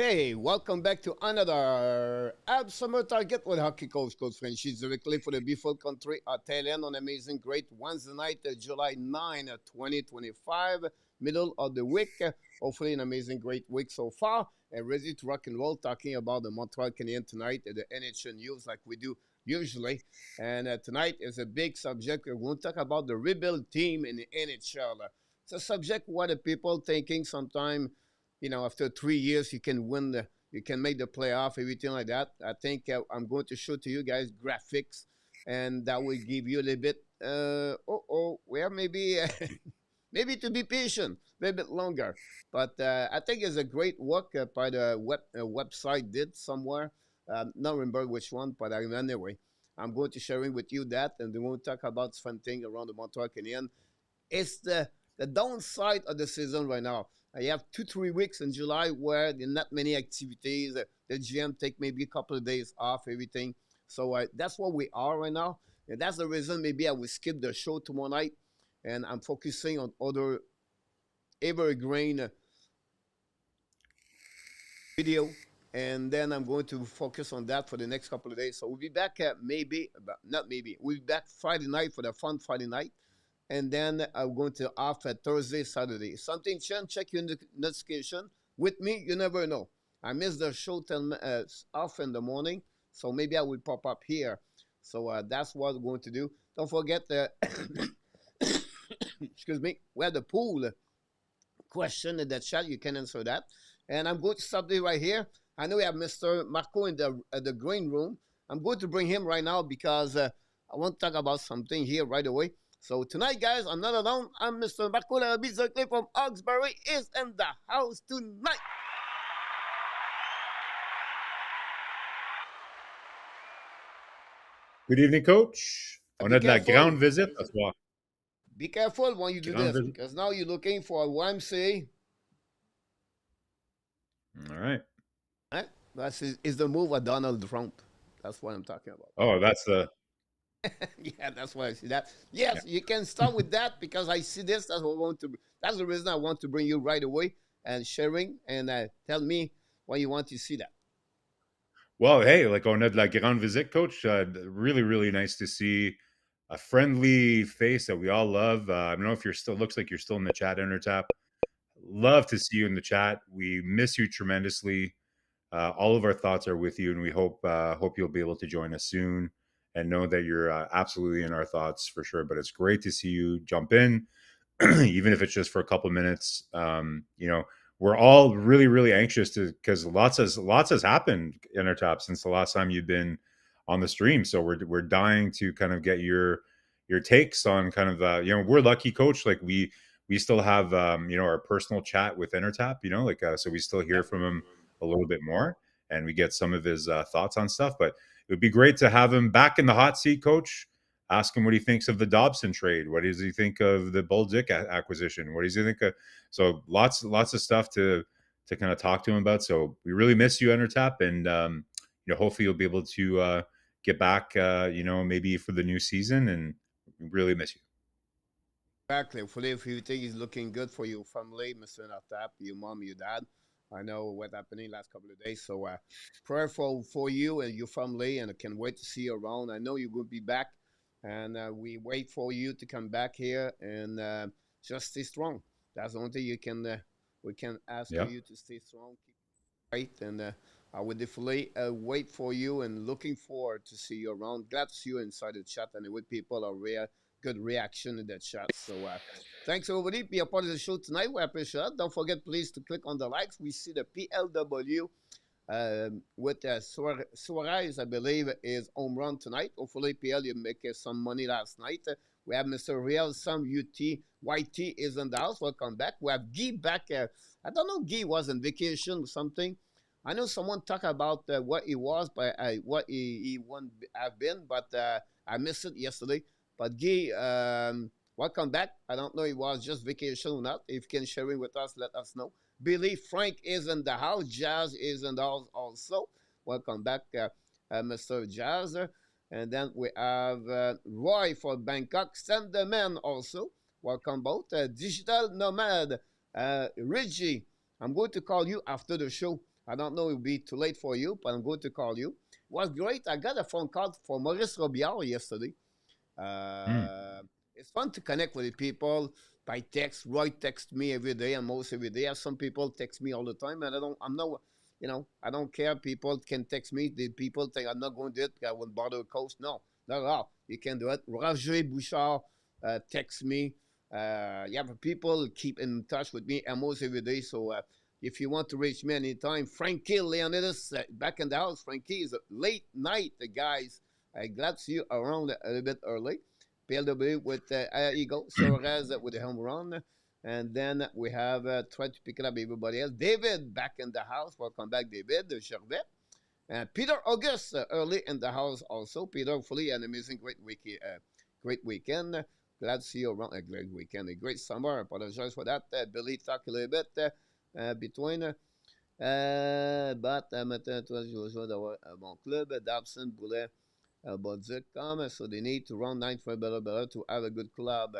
Hey, welcome back to another Ab Summer Target with Hockey Coach Frenchy directly for the beautiful country of Thailand on amazing great Wednesday night, July 9, 2025, middle of the week. Hopefully, an amazing great week so far and ready to rock and roll. Talking about the Montreal Canadiens tonight at the NHL news like we do usually. And tonight is a big subject. We're going to talk about the rebuild team in the NHL. It's a subject what the people thinking sometimes after 3 years, you can win you can make the playoff, everything like that. I think I'm going to show to you guys graphics, and that will give you a little bit. Well, maybe maybe to be patient a little bit longer. But I think it's a great work by the website did somewhere. Not remember which one, but I remember anyway. I'm going to sharing with you that, and we're going to talk about fun thing around the Montreal Canadiens. It's the downside of the season right now. You have 2-3 weeks in July where there are not many activities. The GM take maybe a couple of days off, everything. So that's what we are right now. And that's the reason maybe I will skip the show tomorrow night. And I'm focusing on other evergreen video. And then I'm going to focus on that for the next couple of days. So we'll be back maybe, but not maybe. We'll be back Friday night for the fun Friday night. And then I'm going to off at Thursday, Saturday. Something change, check your notification. With me, you never know. I missed the show off in the morning, so maybe I will pop up here. So that's what we're going to do. Don't forget the, excuse me, we have the pool question in the chat. You can answer that. And I'm going to stop it right here. I know we have Mr. Marko in the green room. I'm going to bring him right now because I want to talk about something here right away. So tonight, guys, I'm not alone. I'm Mr. Marko Larabie, directly from Hawkesbury, is in the house tonight. Good evening, coach. On Be a de la careful. grande visite ce soir. Be careful when you do Grande this visite. because now you're looking for a YMCA. All right. Right? Is the move of Donald Trump. That's what I'm talking about. Oh, that's the Yeah, that's why I see that. Yes, yeah. you can start with that because I see this. That's what I want to. That's the reason I want to bring you right away and sharing and tell me why you want to see that. Well, hey, like on a de la grande visite, coach. Really, really nice to see a friendly face that we all love. I don't know if you're still looks like you're still in the chat, Intertap. Love to see you in the chat. We miss you tremendously. All of our thoughts are with you, and we hope you'll be able to join us soon. And know that you're absolutely in our thoughts for sure. But it's great to see you jump in. Even if it's just for a couple of minutes. We're all really, really anxious to because lots has happened in our top since the last time you've been on the stream. So we're dying to kind of get your takes on kind of we're lucky, coach. Like we still have our personal chat with Intertap. So we still hear Yep. from him a little bit more, and we get some of his thoughts on stuff. But it would be great to have him back in the hot seat, coach. Ask him what he thinks of the Dobson trade. What does he think of the Bolduc acquisition? What does he think of? So lots of stuff to kind of talk to him about. So we really miss you, Entertap, and hopefully you'll be able to get back, maybe for the new season, and we really miss you. Exactly. Hopefully, if you think it's looking good for your family, Mr. Natap, your mom, your dad. I know what happened in the last couple of days. So, prayer for you and your family, and I can wait to see you around. I know you're going to be back, and we wait for you to come back here and just stay strong. That's the only thing we can ask Yeah. you to stay strong, keep right, and I will definitely wait for you and looking forward to see you around. Glad to see you inside the chat and with people are good reaction in the chat. So thanks everybody. Be a part of the show tonight. We appreciate it. Don't forget please to click on the likes. We see the PLW with Suarez, I believe, is home run tonight. Hopefully, PL, you make some money last night. We have Mr. Real Sam YT is in the house. Welcome back. We have Guy back. I don't know, Guy was on vacation or something. I know someone talked about what he was, but what he won't have been, but I missed it yesterday. But Guy, welcome back. I don't know if it was just vacation or not. If you can share it with us, let us know. Billy Frank is in the house. Jazz is in the house also. Welcome back, Mr. Jazz. And then we have Roy for Bangkok. Send the man also. Welcome both. Digital Nomad. Reggie, I'm going to call you after the show. I don't know, it'll be too late for you, but I'm going to call you. It was great. I got a phone call from Maurice Robillard yesterday. Mm. Uh, it's fun to connect with the people by text. Roy texts me every day, almost every day. Some people text me all the time, and I'm not, I don't care. People can text me. The people think I'm not going to do it. I won't bother coach. No, not at all. You can do it. Roger Bouchard text me. Yeah, but people keep in touch with me almost every day. So if you want to reach me anytime, Frenchy Leonidas back in the house. Frenchy is a late night, guys. Glad to see you around a little bit early. PLW with Eagle, Suarez with the home run. And then we have tried to pick it up everybody else. David back in the house. Welcome back, David. Gervais. And Peter August early in the house also. Peter, hopefully an amazing, great weekend. Glad to see you around. A great weekend, a great summer. I apologize for that. Billy talked a little bit between. Maintenant, toi, je vais d'avoir un bon club. Dobson, Boulet, Bolduc come. So they need to run 9 for better to have a good club.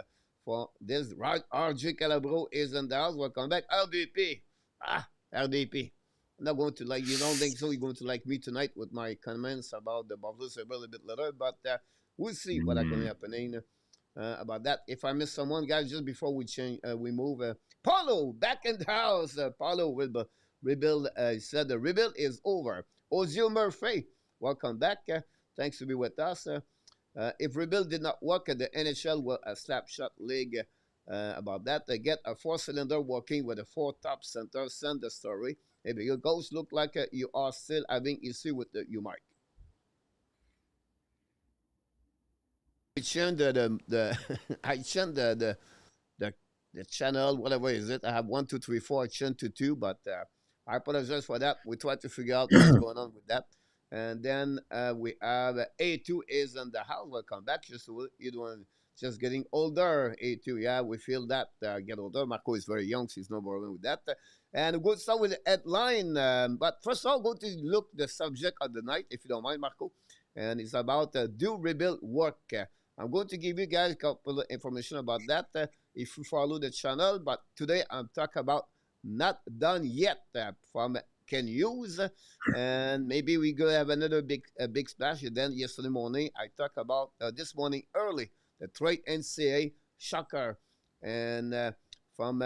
For this, RJ Calabro is in the house. Welcome back. RDP. RDP. I'm not going to like you. Don't think so? You're going to like me tonight with my comments about the Buffalo Sabres a little bit later, but we'll see what are going to Mm. happen about that. If I miss someone, guys, just before we change, we move. Paulo back in the house. Paulo will rebuild. He said the rebuild is over. Ozil Murphy, welcome back. Thanks to be with us. If rebuild did not work, the NHL will a slapshot league. About that, they get a four-cylinder working with a four top center. Send the story. If your goals look like you are still having issue with you, Mike. I changed I changed the the channel, whatever is it. I have one, two, three, four. I changed to two, but I apologize for that. We try to figure out what's going on with that. And then we have A2 is in the house. Welcome back. You doing just getting older. A2, yeah, we feel that get older. Marko is very young, so he's no problem with that. And we'll start with the headline. But first of all, go to look the subject of the night, if you don't mind, Marko. And it's about do rebuild work. I'm going to give you guys a couple of information about that if you follow the channel. But today I'm talking about not done yet from Ken Hughes, and maybe we go have another big splash. And then yesterday morning I talked about this morning early the trade NCA shocker and from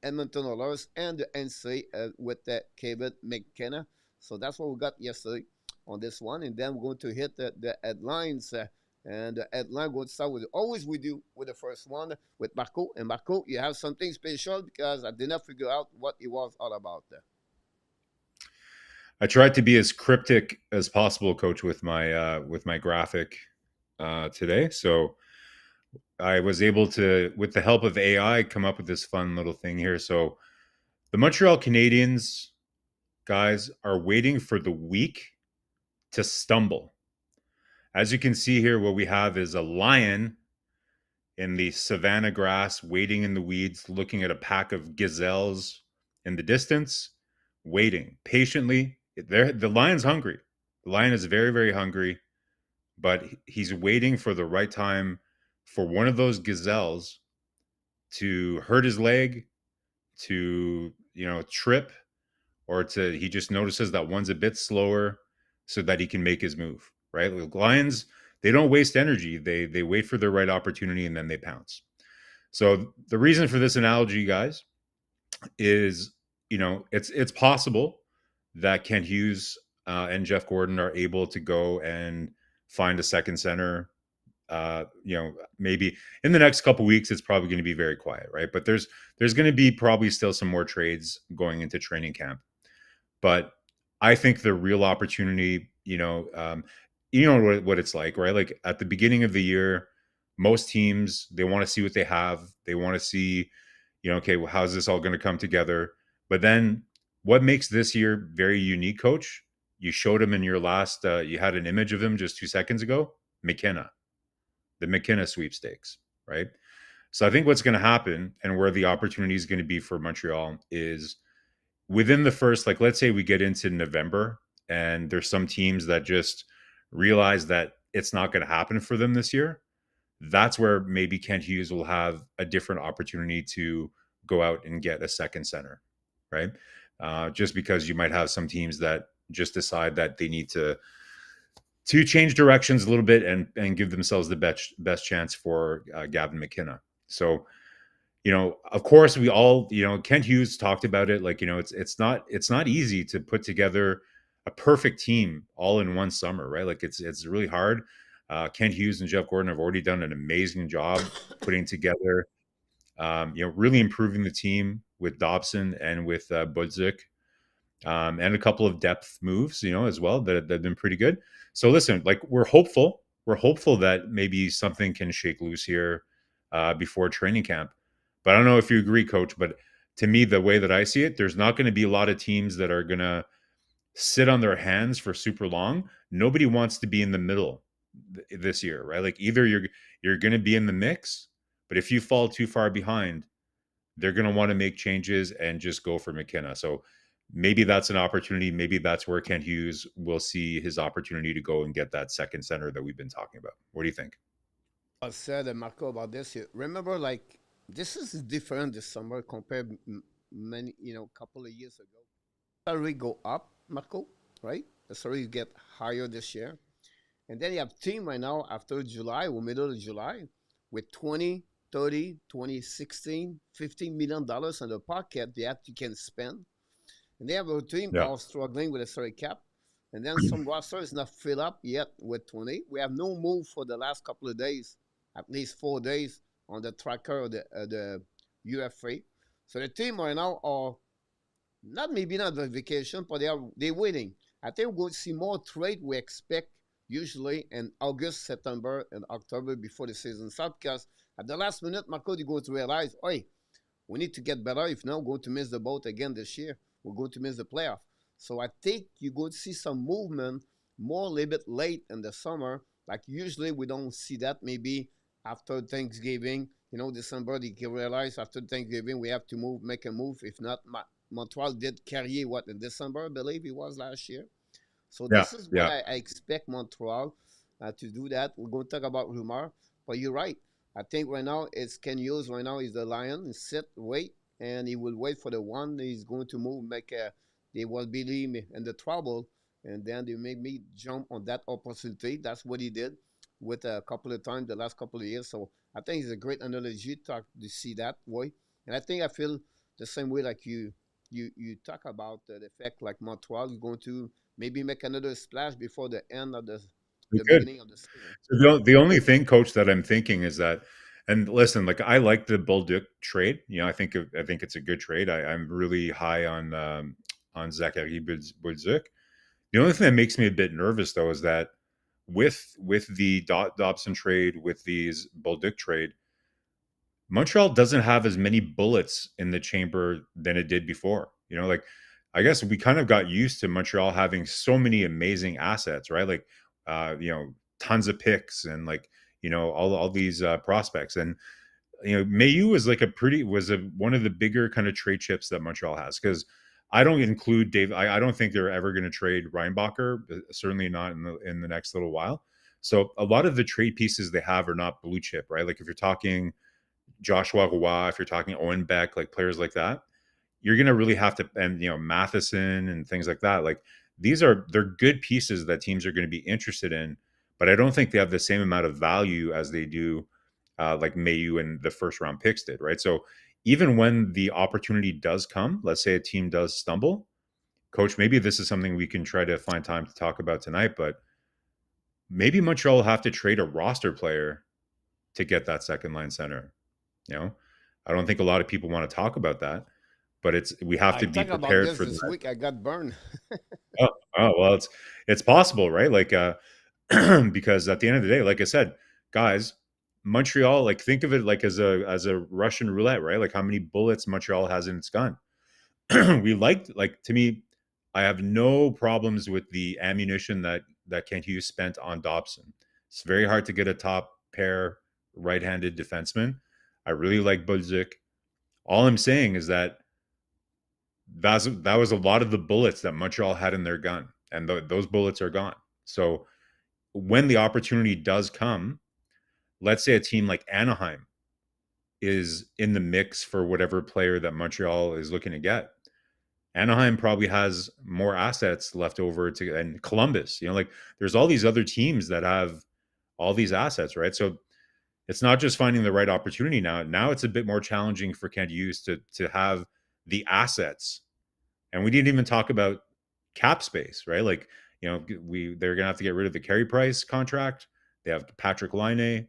Edmonton Oilers and the NCA with Kevin McKenna. So that's what we got yesterday on this one, and then we're going to hit the headlines. And the headline will start with always we do with the first one with Marko. And Marko, you have something special because I did not figure out what it was all about. I tried to be as cryptic as possible, Coach, with my graphic today. So I was able to, with the help of AI, come up with this fun little thing here. So the Montreal Canadiens guys are waiting for the weak to stumble. As you can see here, what we have is a lion in the savanna grass, waiting in the weeds, looking at a pack of gazelles in the distance, waiting patiently. The lion's hungry. The lion is very, very hungry, but he's waiting for the right time for one of those gazelles to hurt his leg, to trip, or to he just notices that one's a bit slower, so that he can make his move. Right? Lions, they don't waste energy. They wait for the right opportunity and then they pounce. So the reason for this analogy, guys, is it's possible that Kent Hughes and Jeff Gordon are able to go and find a second center. Maybe in the next couple weeks, it's probably going to be very quiet, right? But there's going to be probably still some more trades going into training camp. But I think the real opportunity, what it's like, right? Like at the beginning of the year, most teams, they want to see what they have. They want to see, okay, well, how's this all going to come together? But then what makes this year very unique, Coach? You showed him in your last, you had an image of him just 2 seconds ago, McKenna, the McKenna sweepstakes, right? So I think what's going to happen and where the opportunity is going to be for Montreal is within the first, like, let's say we get into November and there's some teams that just realize that it's not going to happen for them this year. That's where maybe Kent Hughes will have a different opportunity to go out and get a second center. right? Just because you might have some teams that just decide that they need to change directions a little bit and give themselves the best chance for Gavin McKenna. So, of course, we all, Kent Hughes talked about it. Like, it's not easy to put together a perfect team all in one summer, right? Like, it's really hard. Kent Hughes and Jeff Gordon have already done an amazing job putting together, really improving the team with Dobson and with Budzik, and a couple of depth moves, as well that have been pretty good. So listen, like we're hopeful. We're hopeful that maybe something can shake loose here before training camp. But I don't know if you agree, Coach. But to me, the way that I see it, there's not going to be a lot of teams that are going to sit on their hands for super long. Nobody wants to be in the middle this year, right? Like either you're going to be in the mix, but if you fall too far behind, they're going to want to make changes and just go for McKenna. So maybe that's an opportunity. Maybe that's where Kent Hughes will see his opportunity to go and get that second center that we've been talking about. What do you think? I said, Marco, about this. Remember, like, this is different this summer compared many, couple of years ago. Salary go up, Marco, right? The salary get higher this year. And then you have team right now after July or middle of July with 20, 30, 20, 16, $15 million in the pocket that you can spend. And they have a team Yeah. all struggling with a salary cap. And then some roster is not filled up yet with 20. We have no move for the last couple of days, at least 4 days on the tracker of the UFA. So the team right now are not on vacation, but they're waiting. I think we're going to see more trade we expect usually in August, September, and October before the season starts. Because at the last minute, Marco, you're going to realize, hey, we need to get better. If not, we're going to miss the boat again this year. We're going to miss the playoff. So I think you're going to see some movement more a little bit late in the summer. Like usually we don't see that maybe after Thanksgiving. December, they realize after Thanksgiving we have to make a move. If not, Montreal did Carrier in December, I believe it was last year. So Yeah. this is what Yeah. I expect Montreal to do that. We're going to talk about Rumor, but you're right. I think right now it's Ken Hughes. Right now is the lion. Sit, wait, and he will wait for the one. He's going to move, they will believe in the trouble, and then they make me jump on that opportunity. That's what he did with a couple of times the last couple of years. So I think it's a great analogy to see that way. And I feel the same way like you talk about the fact like Montreal is going to maybe make another splash before the end of We the could. beginning of the season. So the only thing, Coach, that I'm thinking is that, and listen, like I like the Bolduc trade. I think it's a good trade. I'm really high on Zachary Bolduc. The only thing that makes me a bit nervous though is that with the Dobson trade, with these Bolduc trade, Montreal doesn't have as many bullets in the chamber than it did before. Like I guess we kind of got used to Montreal having so many amazing assets, right? Like tons of picks and like all these prospects. And Mayu was like one of the bigger kind of trade chips that Montreal has, because I don't include Dave. I don't think they're ever going to trade Reinbacher, certainly not in the next little while. So a lot of the trade pieces they have are not blue chip, right? Like if you're talking Joshua Roy, if you're talking Owen Beck, like players like that, you're going to really have to, and Matheson and things like that. Like they're good pieces that teams are going to be interested in, but I don't think they have the same amount of value as they do, like Mayu and the first round picks did, right? So even when the opportunity does come, let's say a team does stumble, Coach, maybe this is something we can try to find time to talk about tonight, but maybe Montreal will have to trade a roster player to get that second line center. You know, I don't think a lot of people want to talk about that, but we have I to be talk about prepared this for that. this week. I got burned. Oh, well, it's possible, right? Like, because at the end of the day, like I said, guys, Montreal, like think of it like as a Russian roulette, right? Like how many bullets Montreal has in its gun. We liked, like, to me, I have no problems with the ammunition that Kent Hughes spent on Dobson. It's very hard to get a top pair right-handed defenseman. I really like Budzik. All I'm saying is that was a lot of the bullets that Montreal had in their gun, and those bullets are gone. So when the opportunity does come, let's say a team like Anaheim is in the mix for whatever player that Montreal is looking to get. Anaheim probably has more assets left over to, and Columbus, like there's all these other teams that have all these assets, right? So it's not just finding the right opportunity now. Now it's a bit more challenging for Kent Hughes to have the assets. And we didn't even talk about cap space, right? Like, they're gonna have to get rid of the Carey Price contract. They have Patrick Laine.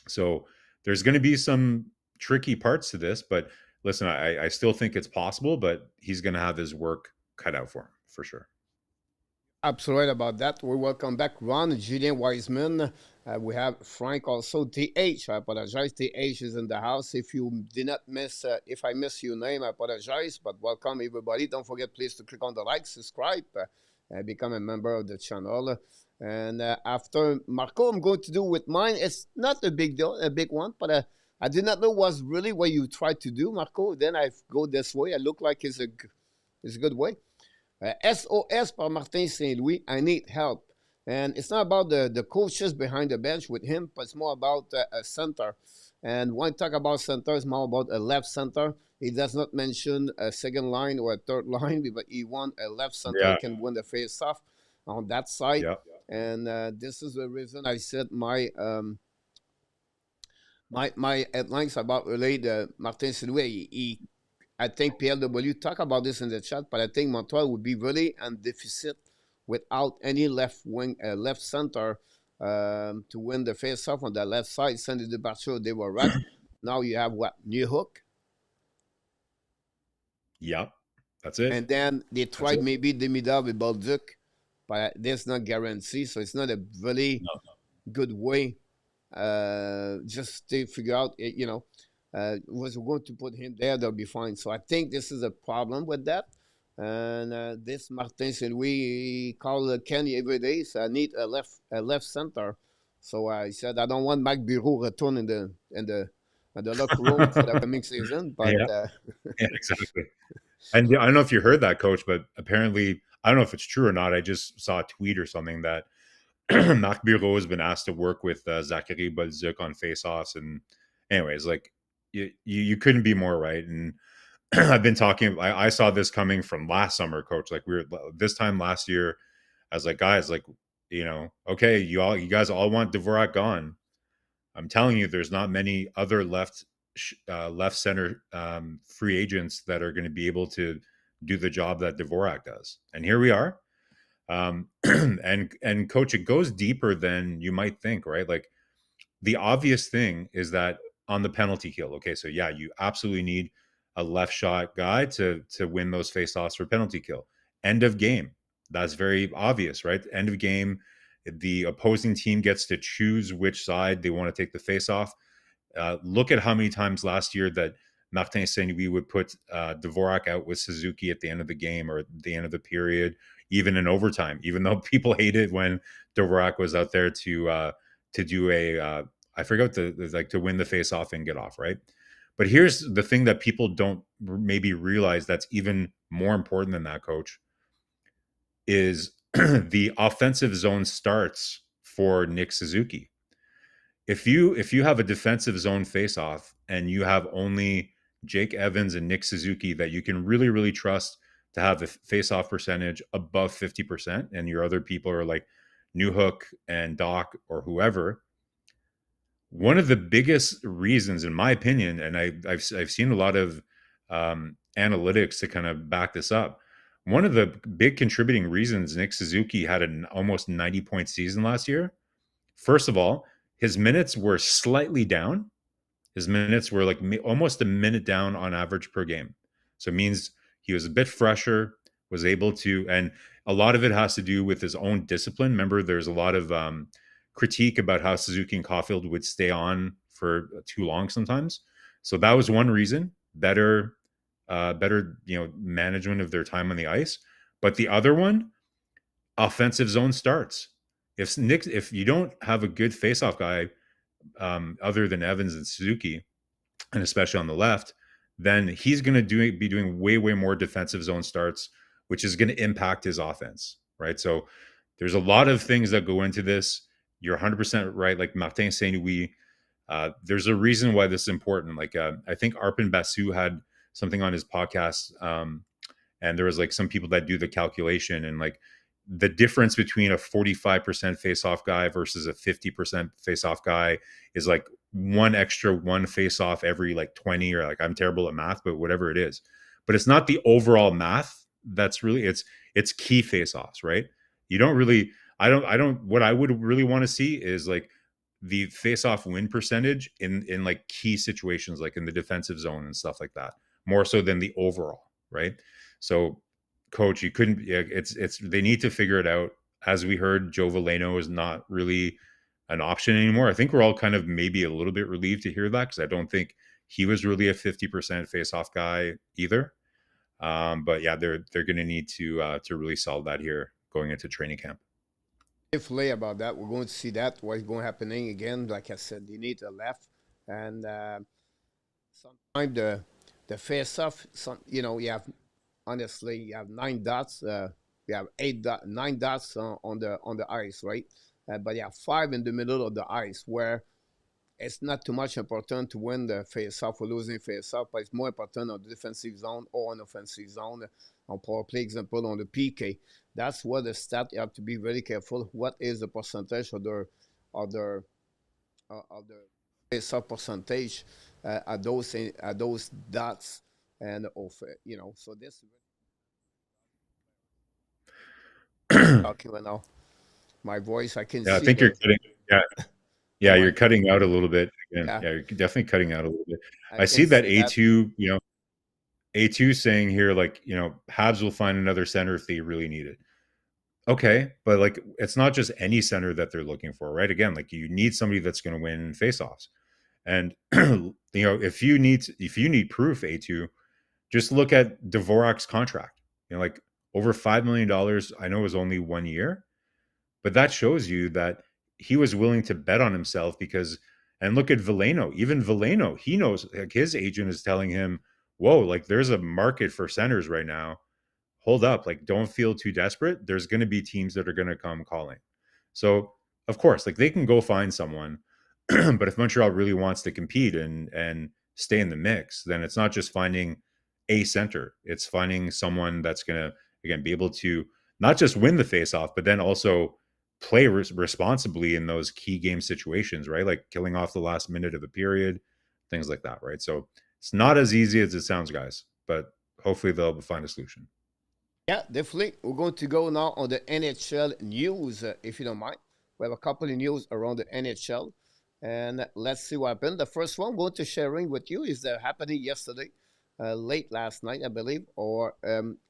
So there's gonna be some tricky parts to this, but listen, I still think it's possible, but he's gonna have his work cut out for him for sure. Absolutely right about that. We welcome back Ron, Julien Wiseman. We have Frank also. TH, I apologize. TH is in the house. If you did not miss, if I miss your name, I apologize. But welcome everybody. Don't forget, please, to click on the like, subscribe, become a member of the channel. And after Marko, I'm going to do with mine. It's not a big deal, a big one, but I did not know was really what you tried to do, Marko. Then I go this way. I look like it's a good way. SOS par Martin St. Louis. I need help. And it's not about the coaches behind the bench with him, but it's more about a center. And when I talk about center, it's more about a left center. He does not mention a second line or a third line, but he wants a left center Yeah. can win the face-off on that side. Yeah. And this is the reason I said my headlines about related Martin St. Louis. I think PLW talk about this in the chat, but I think Montreal would be really in deficit without any left wing, left center to win the face-off on the left side. Sandy DeBarcho, they were right. Now you have what? New Hook. Yep. That's it. And then they tried maybe Demida with Balduc, but that's not guaranteed. So it's not a really good way just to figure out, was going to put him there, they'll be fine. So I think this is a problem with that. And this Martin St. Louis called Kenny every day, so I need a left center. So I said I don't want Mac Bureau return in the locker room for the coming season. But yeah, exactly. And I don't know if you heard that, Coach, but apparently, I don't know if it's true or not. I just saw a tweet or something that Marc Bureau has been asked to work with Zachary Bolduc on faceoffs. And anyways, like you couldn't be more right. And I've been talking. I saw this coming from last summer, Coach. Like we were this time last year. I was like, guys, like okay, you guys all want Dvorak gone. I'm telling you, there's not many other left center free agents that are going to be able to do the job that Dvorak does. And here we are. And Coach, it goes deeper than you might think, right? Like the obvious thing is that on the penalty kill, okay, so yeah, you absolutely need a left shot guy to win those faceoffs for penalty kill. End of game. That's very obvious, right? End of game, the opposing team gets to choose which side they want to take the faceoff. Look at how many times last year that Martin St. Louis would put Dvorak out with Suzuki at the end of the game or at the end of the period, even in overtime, even though people hated when Dvorak was out there to do a I forgot to win the face-off and get off, right? But here's the thing that people don't maybe realize that's even more important than that, Coach, is the offensive zone starts for Nick Suzuki. If you have a defensive zone face-off and you have only Jake Evans and Nick Suzuki that you can really, really trust to have the face-off percentage above 50%, and your other people are like Newhook and Doc or whoever, one of the biggest reasons, in my opinion, and I've seen a lot of analytics to kind of back this up. One of the big contributing reasons Nick Suzuki had an almost 90-point season last year, first of all, his minutes were slightly down. His minutes were like almost a minute down on average per game. So it means he was a bit fresher, was able to, and a lot of it has to do with his own discipline. Remember, there's a lot of critique about how Suzuki and Caulfield would stay on for too long sometimes. So that was one reason. Better management of their time on the ice. But the other one, offensive zone starts. If you don't have a good faceoff guy other than Evans and Suzuki, and especially on the left, then he's going to be doing way more defensive zone starts, which is going to impact his offense, right? So there's a lot of things that go into this. You're 100% right. Like Martin St. Louis, there's a reason why this is important. Like I think Arpin Basu had something on his podcast, and there was like some people that do the calculation, and like the difference between a 45% face-off guy versus a 50% face-off guy is like one face-off every like 20, or like, I'm terrible at math, but whatever it is. But it's not the overall math that's really, it's key face-offs, right? You don't really, I don't what I would really want to see is like the face-off win percentage in like key situations, like in the defensive zone and stuff like that, more so than the overall, right? So, coach, you couldn't. Yeah, it's they need to figure it out. As we heard, Joe Valeno is not really an option anymore. I think we're all kind of maybe a little bit relieved to hear that, because I don't think he was really a 50% face-off guy either. But yeah, they're going to need to really solve that here going into training camp. Definitely about that. We're going to see that what's going to happening again. Like I said, they need a left, and sometimes the face off. Some you have honestly you have 9 dots. You have 9 dots on the ice, right? But you have 5 in the middle of the ice where it's not too much important to win the face-off or losing face-off, but it's more important on the defensive zone or on offensive zone, on power play, example, on the PK. That's what the stat you have to be very careful. What is the percentage of the face-off percentage at those dots and of so this talking right now. My voice, I can Yeah, I see think you're the cutting. Yeah, am you're I cutting out a little bit again. yeah Yeah, you're definitely cutting out a little bit. I I can see that see that. A2, A2 saying here, like, Habs will find another center if they really need it. Okay, but like it's not just any center that they're looking for, right? Again, like you need somebody that's going to win faceoffs. And if you need proof, A2, just look at Dvorak's contract. Like over $5 million. I know it was only 1 year, but that shows you that he was willing to bet on himself because, and look at Veleno. Even Veleno, he knows, like, his agent is telling him, whoa, like there's a market for centers right now. Hold up, like don't feel too desperate. There's going to be teams that are going to come calling. So, of course, like they can go find someone, but if Montreal really wants to compete and stay in the mix, then it's not just finding a center. It's finding someone that's going to, again, be able to not just win the faceoff, but then also play responsibly in those key game situations, right? Like killing off the last minute of the period, things like that, right? So it's not as easy as it sounds, guys, but hopefully they'll find a solution. Yeah, definitely. We're going to go now on the NHL news, if you don't mind. We have a couple of news around the NHL, and let's see what happened. The first one I'm going to sharing with you is happening yesterday, late last night, I believe, or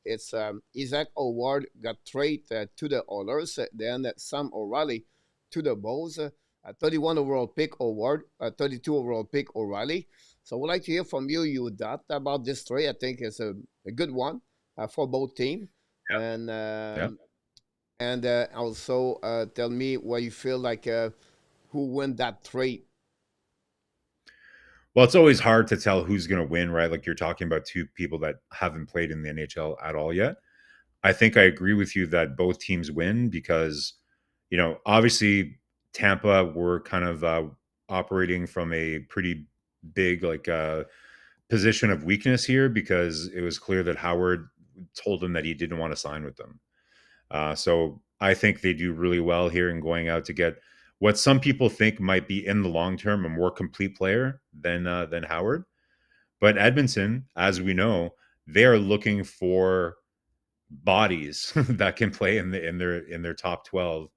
it's Isaac Howard got traded to the Oilers, then Sam O'Reilly to the Bulls, a 31 overall pick Howard, a 32 overall pick O'Reilly. So I would like to hear from you, that about this trade. I think it's a good one for both teams, and Yeah. also tell me what you feel like who won that trade. Well, it's always hard to tell who's going to win, right? Like you're talking about two people that haven't played in the NHL at all yet. I think I agree with you that both teams win because, obviously Tampa were kind of operating from a pretty big position of weakness here because it was clear that Howard told him that he didn't want to sign with them. So I think they do really well here in going out to get what some people think might be in the long term a more complete player than Howard. But Edmonton, as we know, they are looking for bodies that can play in their top 12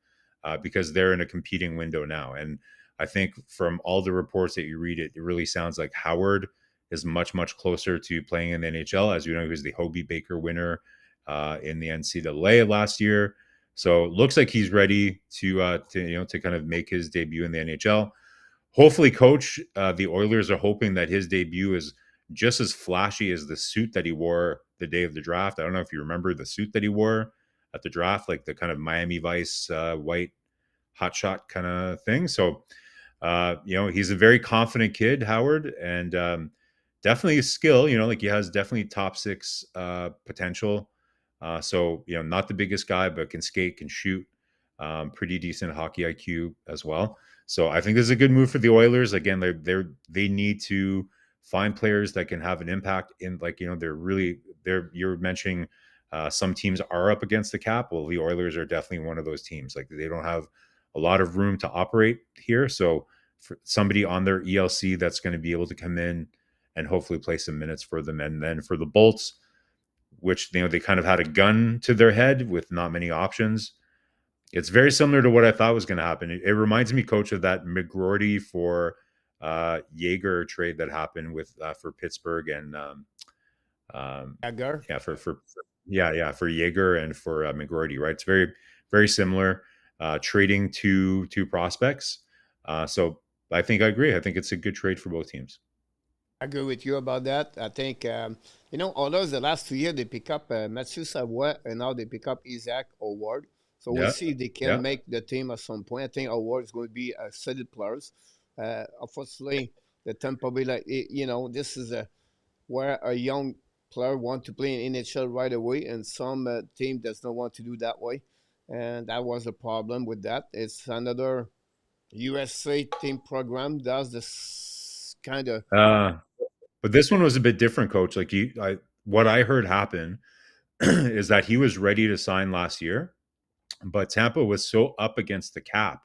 because they're in a competing window now. And I think from all the reports that you read, it really sounds like Howard is much closer to playing in the NHL. As you know, he was the Hobie Baker winner in the NCAA last year. So it looks like he's ready to kind of make his debut in the NHL. Hopefully, coach, the Oilers are hoping that his debut is just as flashy as the suit that he wore the day of the draft. I don't know if you remember the suit that he wore at the draft, like the kind of Miami Vice white hotshot kind of thing. So, he's a very confident kid, Howard, and definitely a skill. Like he has definitely top six potential. So, not the biggest guy, but can skate, can shoot, pretty decent hockey IQ as well. So I think this is a good move for the Oilers. Again, they need to find players that can have an impact in, like, they're you're mentioning Some teams are up against the cap. Well, the Oilers are definitely one of those teams. Like they don't have a lot of room to operate here. So for somebody on their ELC that's going to be able to come in and hopefully play some minutes for them. And then for the Bolts, which they kind of had a gun to their head with not many options. It's very similar to what I thought was going to happen. It reminds me, Coach, of that McGroarty for Jaeger trade that happened with for Pittsburgh and Agar. yeah for Jaeger and for McGroarty, right? It's very very similar. Trading two prospects. So I think I agree. I think it's a good trade for both teams. I agree with you about that. I think, although the last 2 years they pick up Matthew Savoie and now they pick up Isaac Howard. So we'll Yeah, see if they can yeah. make the team at some point. I think Howard is going to be a solid player. Unfortunately, the Tampa Bay, this is where a young player want to play in NHL right away, and some team does not want to do that way. And that was a problem with that. It's another USA team program does this kind of. Uh, but this one was a bit different, Coach. Like what I heard happen is that he was ready to sign last year, but Tampa was so up against the cap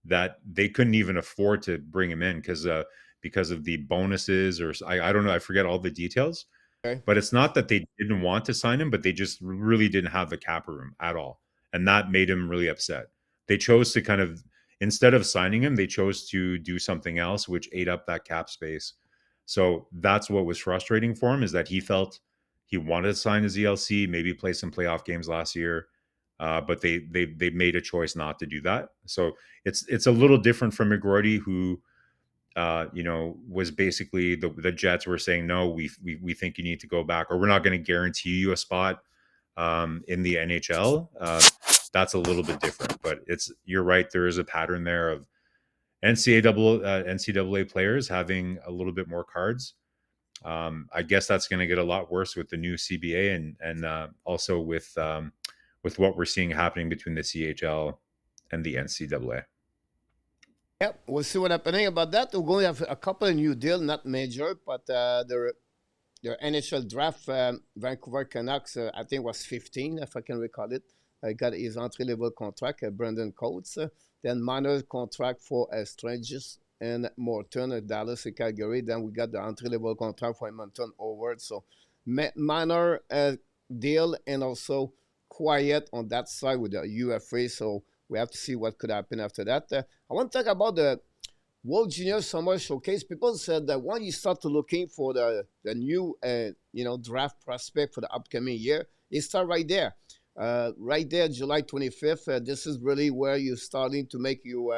that they couldn't even afford to bring him in because of the bonuses or I don't know. I forget all the details. Okay. But it's not that they didn't want to sign him, but they just really didn't have the cap room at all. And that made him really upset. They chose to kind of, instead of signing him, they chose to do something else, which ate up that cap space. So that's what was frustrating for him, is that he felt he wanted to sign his ELC, maybe play some playoff games last year. But they made a choice not to do that. So it's a little different from McGroarty, who was basically the Jets were saying, no, we think you need to go back, or we're not going to guarantee you a spot in the NHL. That's a little bit different, but you're right. There is a pattern there of NCAA players having a little bit more cards. I guess that's going to get a lot worse with the new CBA and also with what we're seeing happening between the CHL and the NCAA. Yep, we'll see what happening about that. We're going to have a couple of new deals, not major, but their NHL draft, Vancouver Canucks, I think was 15, if I can recall it. Got his entry-level contract, Brandon Coates. Then minor contract for Stranges and Morton at Dallas and Calgary. Then we got the entry-level contract for Edmonton Howard. So minor deal and also quiet on that side with the UFA. So we have to see what could happen after that. I want to talk about the World Junior Summer Showcase. People said that when you start to looking for the new draft prospect for the upcoming year, it start right there. Right there, July 25th. This is really where you're starting to make you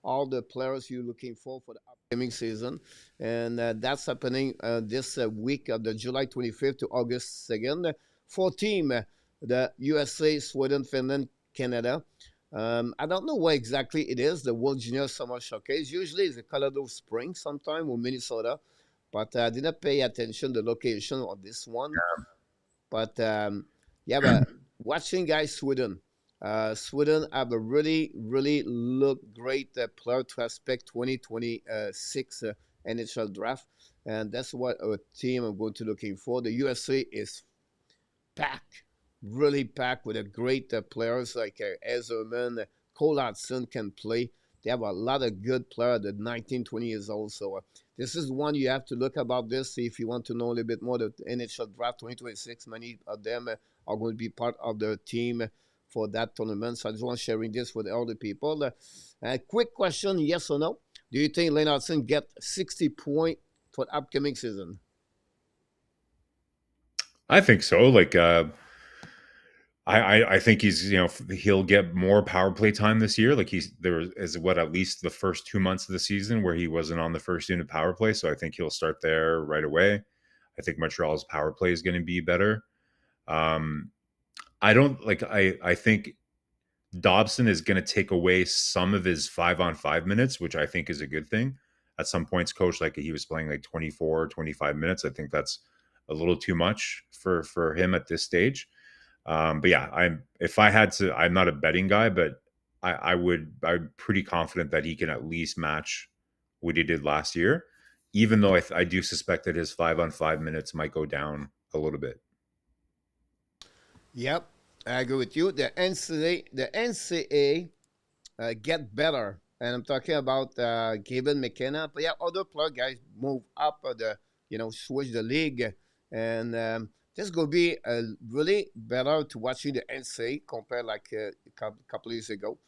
all the players you're looking for the upcoming season. And that's happening this week of the July 25th to August 2nd. For team, the USA, Sweden, Finland, Canada. I don't know where exactly it is, the World Junior Summer Showcase. Usually it's in Colorado Springs sometime or Minnesota, but I didn't pay attention to the location on this one. But but watching guys, Sweden. Sweden have a really, really look great player prospect 2026 NHL draft. And that's what our team I'm going to looking for. The USA is packed, really packed with a great players like Ezerman, Cole Hudson can play. They have a lot of good players at 19, 20 years old. So this is one you have to look about this. See if you want to know a little bit more. The NHL Draft 2026, many of them are going to be part of the team for that tournament. So I just want sharing this with all the people. Quick question, yes or no? Do you think Lane Hudson get 60 points for the upcoming season? I think so. Like, I think he'll get more power play time this year. Like there is at least the first 2 months of the season where he wasn't on the first unit power play. So I think he'll start there right away. I think Montreal's power play is going to be better. I don't like. I think Dobson is going to take away some of his 5-on-5 minutes, which I think is a good thing. At some points, coach, like he was playing like 24, 25 minutes. I think that's a little too much for him at this stage. But yeah, if I had to, I'm not a betting guy, but I'm pretty confident that he can at least match what he did last year, even though I do suspect that his 5-on-5 minutes might go down a little bit. Yep, I agree with you. The NCAA get better. And I'm talking about Gaben McKenna. But yeah, other plug guys move up switch the league. And this will be really better to watching the NCAA compared like a couple years ago.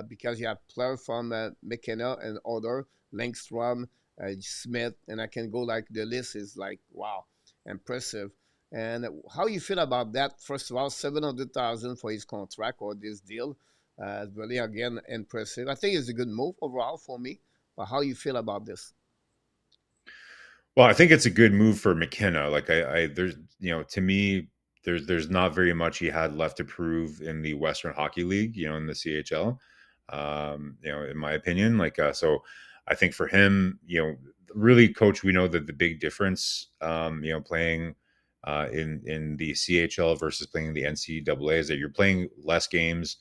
Because you have players from McKenna and other, Langstrom, Smith, and I can go like the list is like, wow, impressive. And how you feel about that? First of all, 700,000 for his contract or this deal, really again impressive. I think it's a good move overall for me. But how you feel about this? Well, I think it's a good move for McKenna. Like there's, to me, there's not very much he had left to prove in the Western Hockey League, in the CHL. In my opinion, so I think for him, really, coach, we know that the big difference, playing in the CHL versus playing in the NCAA is that you're playing less games.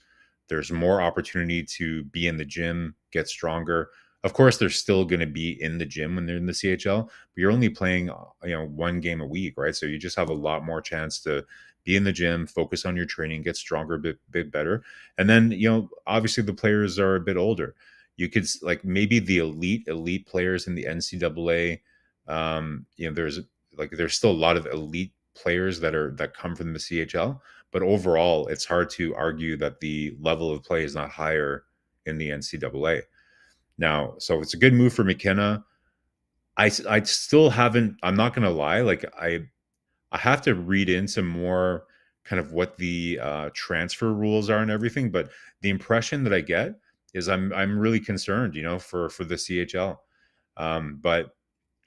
There's more opportunity to be in the gym, get stronger. Of course, they're still going to be in the gym when they're in the CHL, but you're only playing, one game a week, right? So you just have a lot more chance to be in the gym, focus on your training, get stronger, bit better. And then, obviously the players are a bit older. You could like maybe the elite players in the NCAA. There's still a lot of elite players that come from the CHL, but overall, it's hard to argue that the level of play is not higher in the NCAA. Now, so it's a good move for McKenna. I still haven't. I'm not going to lie. I have to read into more kind of what the transfer rules are and everything. But the impression that I get is I'm really concerned, for the CHL. But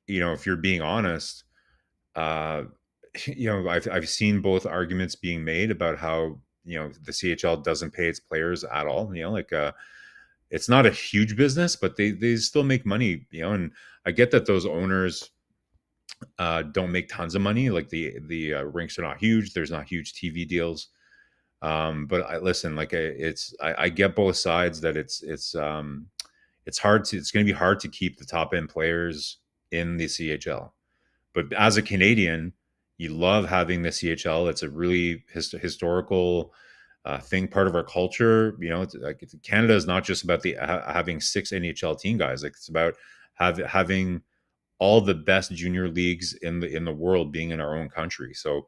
if you're being honest, uh, I've seen both arguments being made about how the CHL doesn't pay its players at all. It's not a huge business, but they still make money. And I get that those owners don't make tons of money. Like the rinks are not huge. There's not huge TV deals. But I listen. I get both sides that it's going to be hard to keep the top end players in the CHL. But as a Canadian, you love having the CHL. It's a really historical thing, part of our culture. Canada is not just about having six NHL team guys. Like it's about having all the best junior leagues in the world being in our own country. So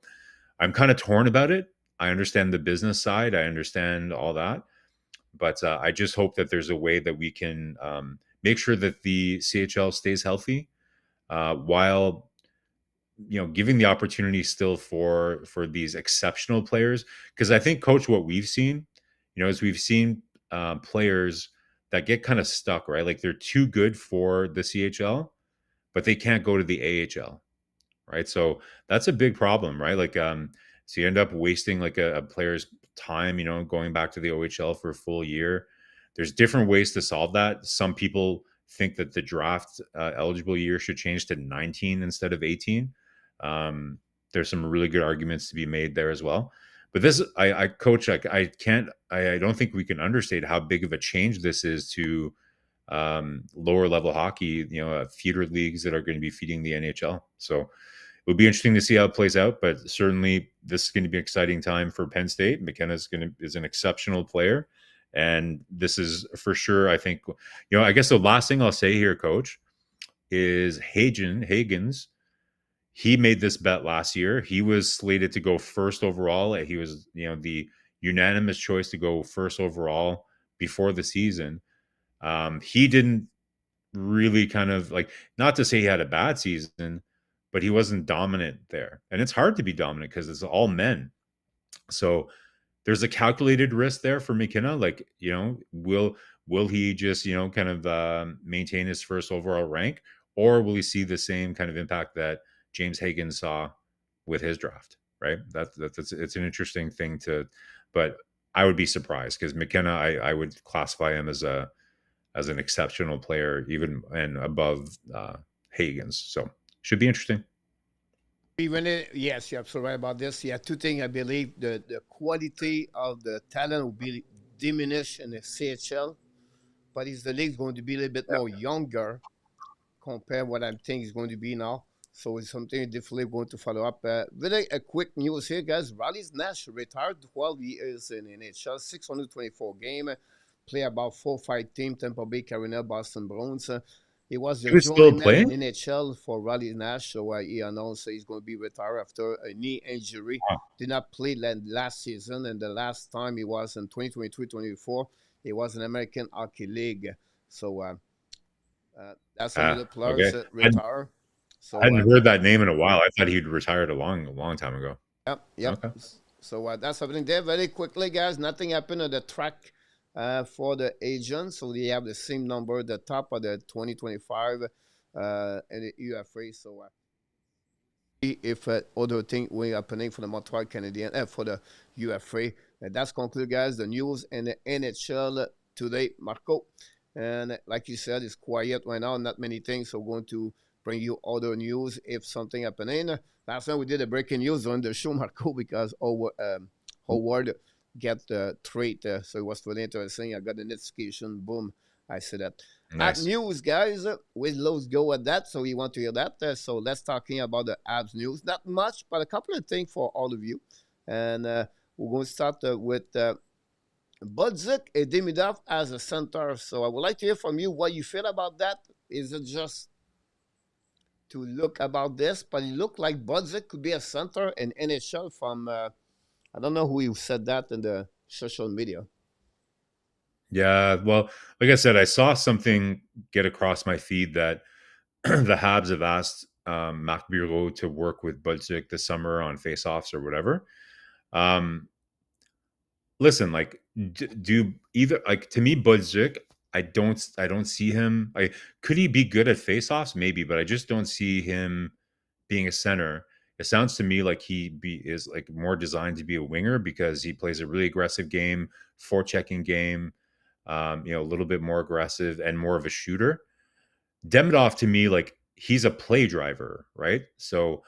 I'm kind of torn about it. I understand the business side. I understand all that, but I just hope that there's a way that we can make sure that the CHL stays healthy while giving the opportunity still for these exceptional players. Because I think, coach, what we've seen, is we've seen players that get kind of stuck, right? Like they're too good for the CHL, but they can't go to the AHL, right? So that's a big problem, right? So you end up wasting like a player's time, going back to the OHL for a full year. There's different ways to solve that. Some people think that the draft eligible year should change to 19 instead of 18. There's some really good arguments to be made there as well. But this, I coach, I don't think we can understate how big of a change this is to lower level hockey, feeder leagues that are going to be feeding the NHL. So it would be interesting to see how it plays out, but certainly this is going to be an exciting time for Penn State. McKenna is an exceptional player, and this is for sure. I think, I guess the last thing I'll say here, coach, is Hagens. He made this bet last year. He was slated to go first overall. He was, the unanimous choice to go first overall before the season. He didn't really kind of like, not to say he had a bad season, but he wasn't dominant there. And it's hard to be dominant because it's all men. So there's a calculated risk there for McKenna. Like, will he just, kind of maintain his first overall rank, or will he see the same kind of impact that James Hagan saw with his draft? Right. That's it's an interesting thing but I would be surprised because McKenna, I would classify him as an exceptional player, even and above Hagen's. So should be interesting. Yes, you're absolutely right about this. Yeah, two things I believe the quality of the talent will be diminished in the CHL, but is the league going to be a little bit more younger compared what I think is going to be now? So it's something definitely going to follow up. Really a quick news here, guys. Riley Nash retired 12 years in NHL, 624 game, play about 4-5 team, Tampa Bay, Carolina, Boston Bruins. He was the He was still journeyman playing. in NHL for Riley Nash, so he announced he's going to be retired after a knee injury. Wow. Did not play last season, and the last time he was in 2023-24, he was in American Hockey League. So that's another players Okay. that retire. I So hadn't heard that name in a while. I thought he'd retired a long time ago. yep, yep. Okay. So that's happening there very quickly, guys. Nothing happened on the track for the agents. So they have the same number at the top of the 2025 and the UFA. So if other thing were happening for the Montreal Canadiens, for the UFA. That's conclude, guys, the news and the NHL today, Marco. And like you said, it's quiet right now, not many things. So we're going to bring you other news if something happening. Last time we did a breaking news on the show, Marco, because Howard get the trade. So it was really interesting. I got the notification. Boom. I said that. At Nice. news, guys, we let's go at that. So you want to hear that. So let's talking about the Habs news. Not much, but a couple of things for all of you. And we're going to start with Budzik and Demidov as a center. So I would like to hear from you what you feel about that. Is it just to look about this? But it looked like Budzik could be a center in NHL from, I don't know who said that in the social media. Yeah. Well, like I said, I saw something get across my feed that the Habs have asked Marko Larabie to work with Budzik this summer on faceoffs or whatever. Um, Listen, like, do either, like, to me, Budzik, I don't see him. Like, could he be good at faceoffs? Maybe, but I just don't see him being a center. It sounds to me like is like more designed to be a winger because he plays a really aggressive game, forechecking game, a little bit more aggressive and more of a shooter. Demidov to me, like, he's a play driver, right? So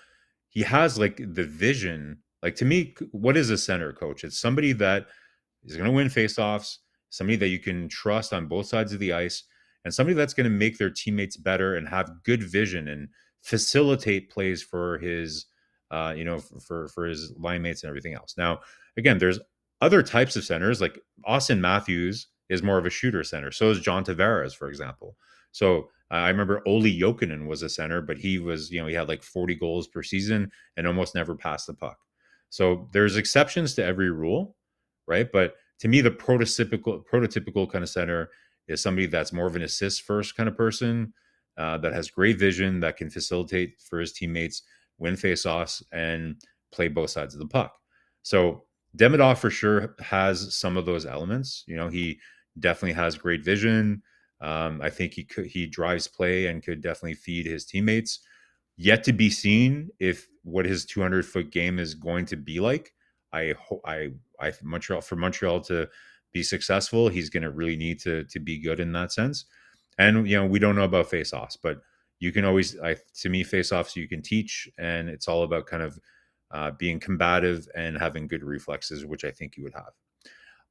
he has like the vision. Like, to me, what is a center coach? It's somebody that is going to win faceoffs, somebody that you can trust on both sides of the ice, and somebody that's going to make their teammates better and have good vision and facilitate plays for his, for his line mates and everything else. Now, again, there's other types of centers. Like Austin Matthews is more of a shooter center. So is John Tavares, for example. So I remember Oli Jokinen was a center, but he was, he had like 40 goals per season and almost never passed the puck. So there's exceptions to every rule, right? But to me, the prototypical kind of center is somebody that's more of an assist first kind of person, that has great vision, that can facilitate for his teammates, win faceoffs, and play both sides of the puck. So Demidov for sure has some of those elements. He definitely has great vision. I think he drives play and could definitely feed his teammates. Yet to be seen if what his 200-foot game is going to be like. Montreal to be successful, he's going to really need to be good in that sense. And we don't know about faceoffs, but you can always, to me, faceoffs you can teach, and it's all about kind of being combative and having good reflexes, which I think you would have.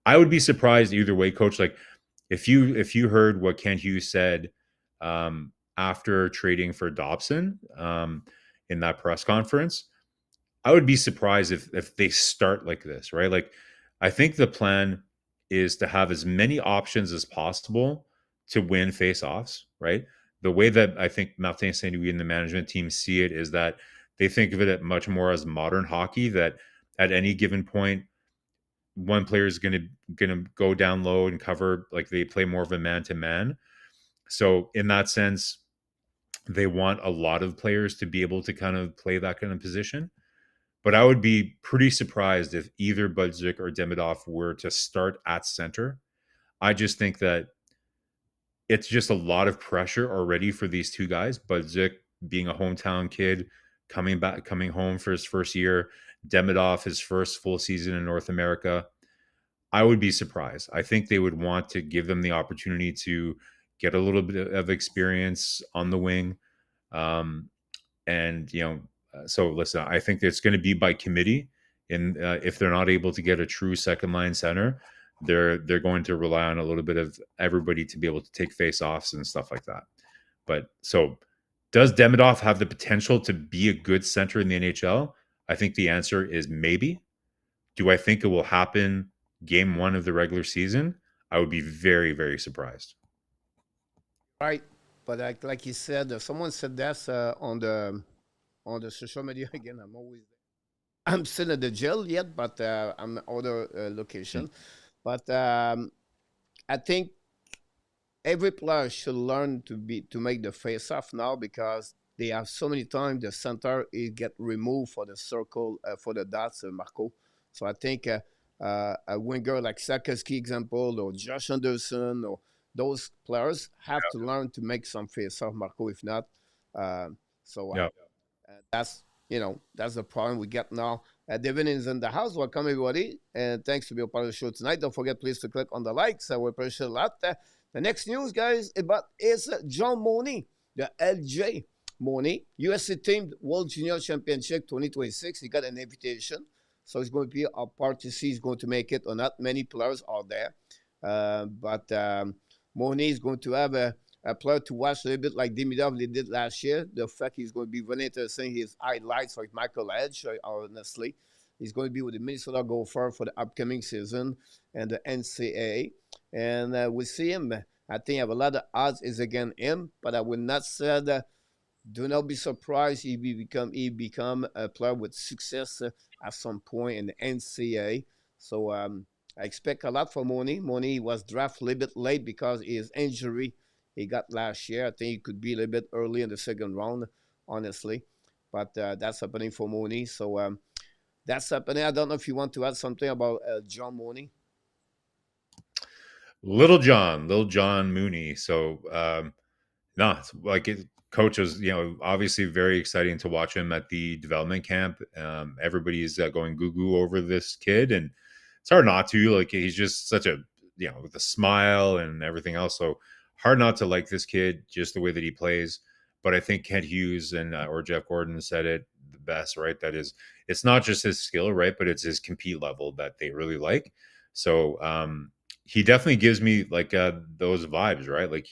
I would be surprised either way, Coach. Like, if you heard what Ken Hughes said after trading for Dobson in that press conference, I would be surprised if they start like this, right? Like, I think the plan is to have as many options as possible to win face-offs, right? The way that I think Martin Saint Louis and the management team see it is that they think of it much more as modern hockey, that at any given point, one player is gonna go down low and cover, like they play more of a man-to-man. So in that sense, they want a lot of players to be able to kind of play that kind of position. But I would be pretty surprised if either Budzik or Demidov were to start at center. I just think that it's just a lot of pressure already for these two guys. Budzik being a hometown kid, coming home for his first year, Demidov his first full season in North America. I would be surprised. I think they would want to give them the opportunity to get a little bit of experience on the wing. Um, and so listen, I think it's going to be by committee. And if they're not able to get a true second line center, they're going to rely on a little bit of everybody to be able to take face offs and stuff like that. But so Does Demidov have the potential to be a good center in the NHL? I think the answer is maybe. Do I think it will happen game one of the regular season? I would be very, very surprised. Right. But like you said, someone said that on the social media again. I'm still at the jail yet, but I'm other Mm. location. But I think every player should learn to make the face off now because they have so many times the center is get removed for the circle for the dots Marco. So I think a winger like Sakoski example or Josh Anderson or those players have to learn to make some face off Marco. If not, uh, so Yeah. that's that's the problem we get now. Devin is in the house. Welcome everybody, and thanks to be a part of the show tonight. Don't forget, please, to click on the likes. We appreciate a lot. The next news, guys, is John Mooney, the LJ Mooney, USC team World Junior Championship 2026. He got an invitation, so it's going to be a part to see he's going to make it or not. Many players are there, but Mooney is going to have a player to watch a little bit like Demidov did last year. The fact he's going to be really interesting. His highlights like Michael Edge, honestly. He's going to be with the Minnesota Gopher for the upcoming season and the NCAA. And we see him. I think I have a lot of odds is against him, but I would not say that. Do not be surprised if he become a player with success at some point in the NCAA. So I expect a lot from Mooney. Mooney was drafted a little bit late because of his injury he got last year. I think he could be a little bit early in the second round, honestly. But that's happening for Mooney. So that's happening. I don't know if you want to add something about John Mooney. Little John Mooney. So no, it's like coach was, obviously very exciting to watch him at the development camp. Everybody's going goo goo over this kid, and it's hard not to. Like, he's just such a, with a smile and everything else. So hard not to like this kid, just the way that he plays. But I think Kent Hughes and or Jeff Gordon said it the best, right? That is, it's not just his skill, right? But it's his compete level that they really like. So he definitely gives me like those vibes, right? Like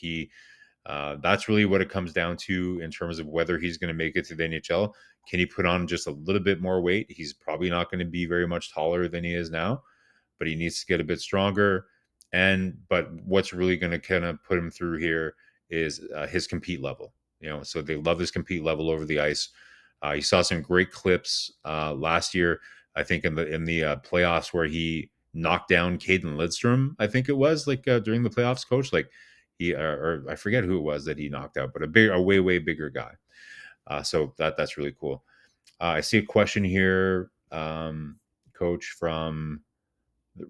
that's really what it comes down to in terms of whether he's going to make it to the NHL. Can he put on just a little bit more weight? He's probably not going to be very much taller than he is now, but he needs to get a bit stronger. But what's really going to kind of put him through here is his compete level. So they love his compete level over the ice. You saw some great clips last year, I think in the playoffs where he knocked down Caden Lidstrom. I think it was like during the playoffs, coach. Like he or I forget who it was that he knocked out, but a way bigger guy. So that's really cool. I see a question here, coach, from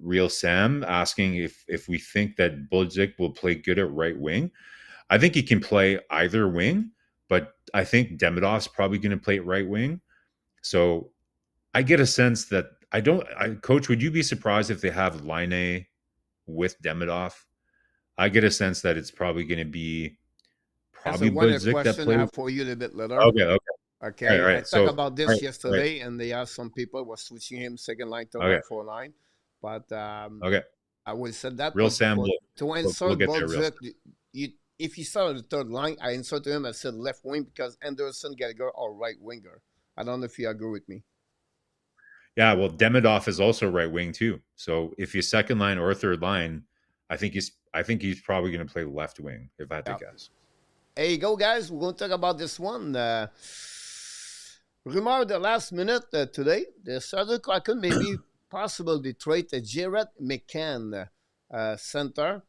Real Sam asking if we think that Buljic will play good at right wing. I think he can play either wing, but I think Demidov's probably going to play right wing. So I get a sense that Coach, would you be surprised if they have Line with Demidov? I get a sense that it's probably going to be That's a one Budzik that question I plays. have for you a little bit later. Okay, okay, all Okay, I right. talked So, about all this right, yesterday, and they have some people were switching him second line, third okay, line, fourth line. But okay. I would say that. Real Sam, But to we'll insert get there, real Bolzek, Sam. if he started the third line, I inserted him. I said left wing because Anderson, Gallagher, or right winger. I don't know if you agree with me. Yeah, well, Demidov is also right wing too. So if he's second line or third line, I think he's probably going to play left wing if I had to Yeah. guess. There you go, guys. We're going to talk about this one. Rumor the last minute today. The Southern Kraken may be possible to trade Jared McCann center.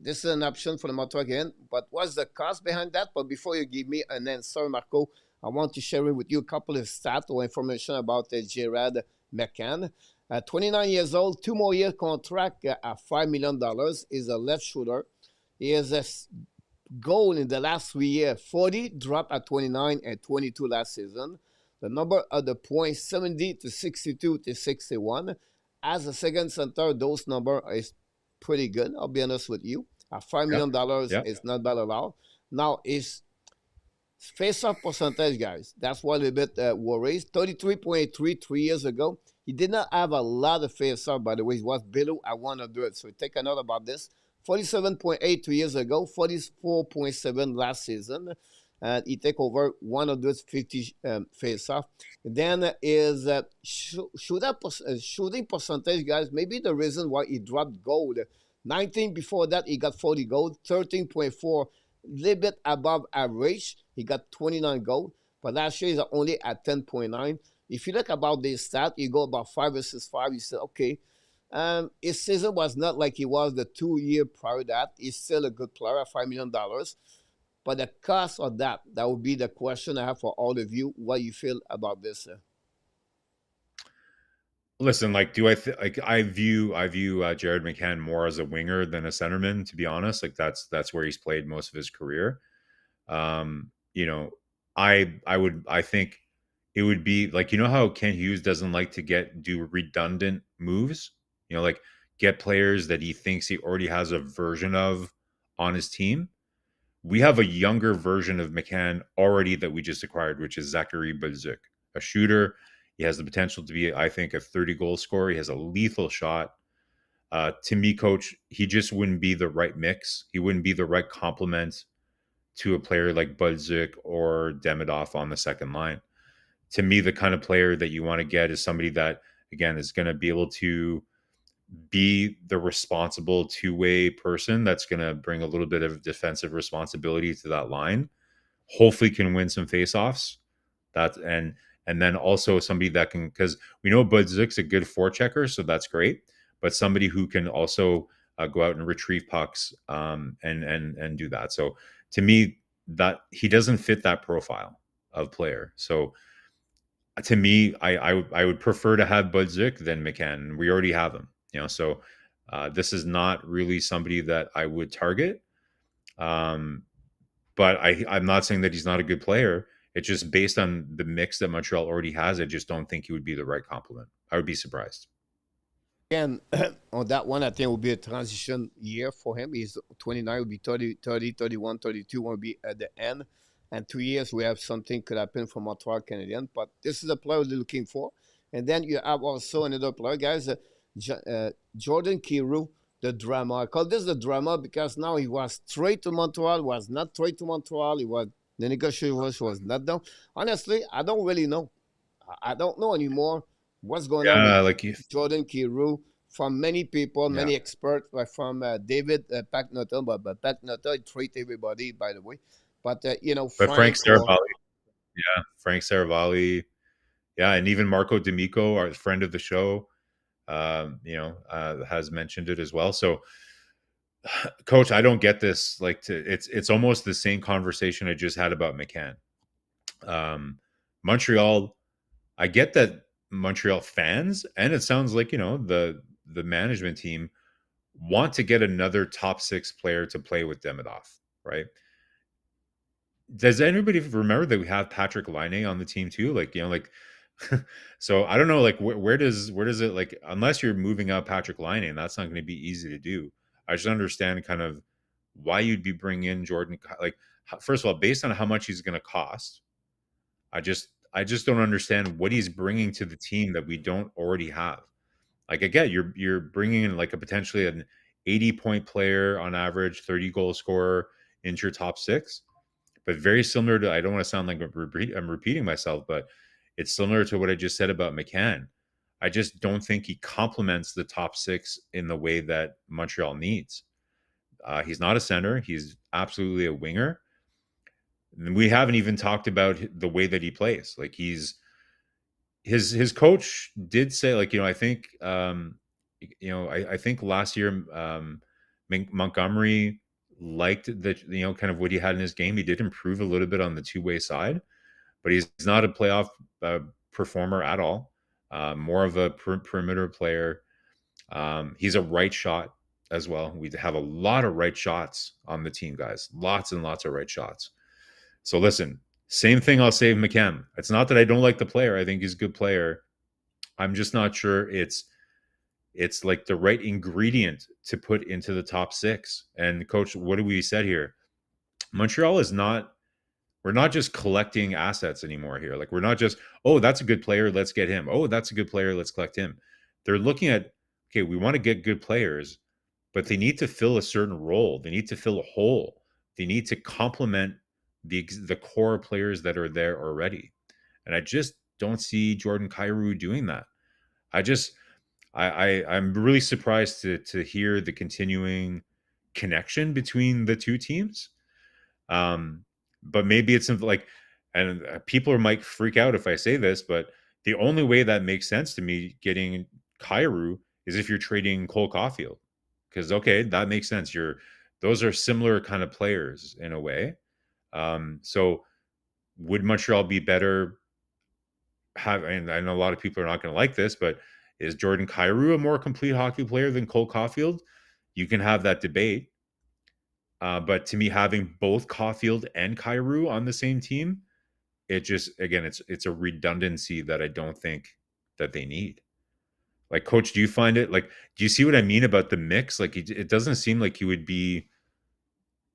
This is an option for the Montreal again. But what's the cost behind that? But before you give me an answer, Marco, I want to share with you a couple of stats or information about Jared McCann. 29 years old, 2 more year contract at $5 million. Is a left shooter. He has a goal in the last 3 years 40, dropped at 29 and 22 last season. The number of the points 70 to 62 to 61. As a second center, those number is pretty good. I'll be honest with you. At $5 million, Yeah. it's not bad at all. Now, his face-off percentage, guys, that's what a little bit worries. 33.3 3 years ago. He did not have a lot of face-off, by the way. He was below at 100. So take a note about this. 47.8 2 years ago, 44.7 last season. and he take over 150 face-off. Then is shooting percentage, guys. Maybe the reason why he dropped gold. 19 before that, he got 40 gold, 13.4, little bit above average. He got 29 gold, but last year he's only at 10.9. If you look about this stat, you go about 5 versus 5. You say, okay, his season was not like he was the 2 year prior to that. He's still a good player at $5 million. But the cost of that would be the question I have for all of you. What you feel about this? Listen, like, do like I view Jared McCann more as a winger than a centerman. To be honest, like that's where he's played most of his career. You know, I think it would be like, you know how Ken Hughes doesn't like to do redundant moves. You know, like get players that he thinks he already has a version of on his team. We have a younger version of McCann already that we just acquired, which is Zachary Balzuc, a shooter. He has the potential to be, I think, a 30-goal scorer. He has a lethal shot. To me, coach, he just wouldn't be the right mix. He wouldn't be the right complement to a player like Balzuc or Demidov on the second line. To me, the kind of player that you want to get is somebody that, again, is going to be able to be the responsible two-way person that's going to bring a little bit of defensive responsibility to that line. Hopefully can win some faceoffs. That and then also somebody that can, because we know Budzik's a good forechecker, so that's great. But somebody who can also go out and retrieve pucks, and do that. So to me, that he doesn't fit that profile of player. So to me, I would prefer to have Budzik than McCann. We already have him, So this is not really somebody that I would target. Um, but I'm not saying that he's not a good player. It's just based on the mix that Montreal already has. I just don't think he would be the right complement. I would be surprised. Again, on that one, I think it will be a transition year for him. He's 29, will be 30, 30, 31, 32 will be at the end. And 2 years, we have something could happen for Montreal Canadiens. But this is a player we're looking for. And then you have also another player, guys, Jordan Kyrou, the drama. I call this the drama because now he was straight to Montreal, was not straight to Montreal. He was the negotiation was not done. Honestly, I don't really know. I don't know anymore what's going on with Yeah, like you. Jordan Kyrou. From many people, Yeah, many experts, like from David Packnutter, but Packnutter treat everybody, by the way. But but Frank Frank or Saravalli, yeah, Frank Saravalli, yeah, and even Marco D'Amico, our friend of the show, has mentioned it as well. So, Coach, I don't get this. Like, it's almost the same conversation I just had about McCann. Montreal, I get that Montreal fans, and it sounds like the management team want to get another top six player to play with Demidov, right? Does anybody remember that we have Patrick Laine on the team too? So I don't know, like where does it, like, unless you're moving out Patrick Laine, and that's not going to be easy to do. I just understand kind of why you'd be bringing in Jordan. Like, first of all, based on how much he's going to cost, I just don't understand what he's bringing to the team that we don't already have. Like, again, you're bringing in like a potentially an 80-point player on average, 30-goal scorer into your top six, but very similar to, I don't want to sound like I'm repeating myself, but it's similar to what I just said about McCann. I just don't think he complements the top six in the way that Montreal needs. He's not a center. He's absolutely a winger. And we haven't even talked about the way that he plays. Like, his coach did say, like, I think I think last year, Montgomery liked the, kind of what he had in his game. He did improve a little bit on the two-way side, but he's not a playoff performer at all. More of a perimeter player. He's a right shot as well. We have a lot of right shots on the team, guys. Lots and lots of right shots. So listen, same thing I'll say of McCann. It's not that I don't like the player. I think he's a good player. I'm just not sure it's like the right ingredient to put into the top six. And coach, what do we said here? Montreal is not, we're not just collecting assets anymore here. Like, we're not just, oh, that's a good player, let's get him. Oh, that's a good player, let's collect him. They're looking at, okay, we want to get good players, but they need to fill a certain role. They need to fill a hole. They need to complement the core players that are there already. And I just don't see Jordan Kyrou doing that. I just I'm really surprised to hear the continuing connection between the two teams. Um, but maybe it's something like, and people might freak out if I say this, but the only way that makes sense to me getting Kyrou is if you're trading Cole Caulfield, because okay, that makes sense. Those are similar kind of players in a way. So would Montreal be better? And I know a lot of people are not going to like this, but is Jordan Kyrou a more complete hockey player than Cole Caulfield? You can have that debate. But to me, having both Caulfield and Kyrou on the same team, it just again, it's a redundancy that I don't think that they need. Like, coach, do you find it like? Do you see what I mean about the mix? Like, it doesn't seem like you would be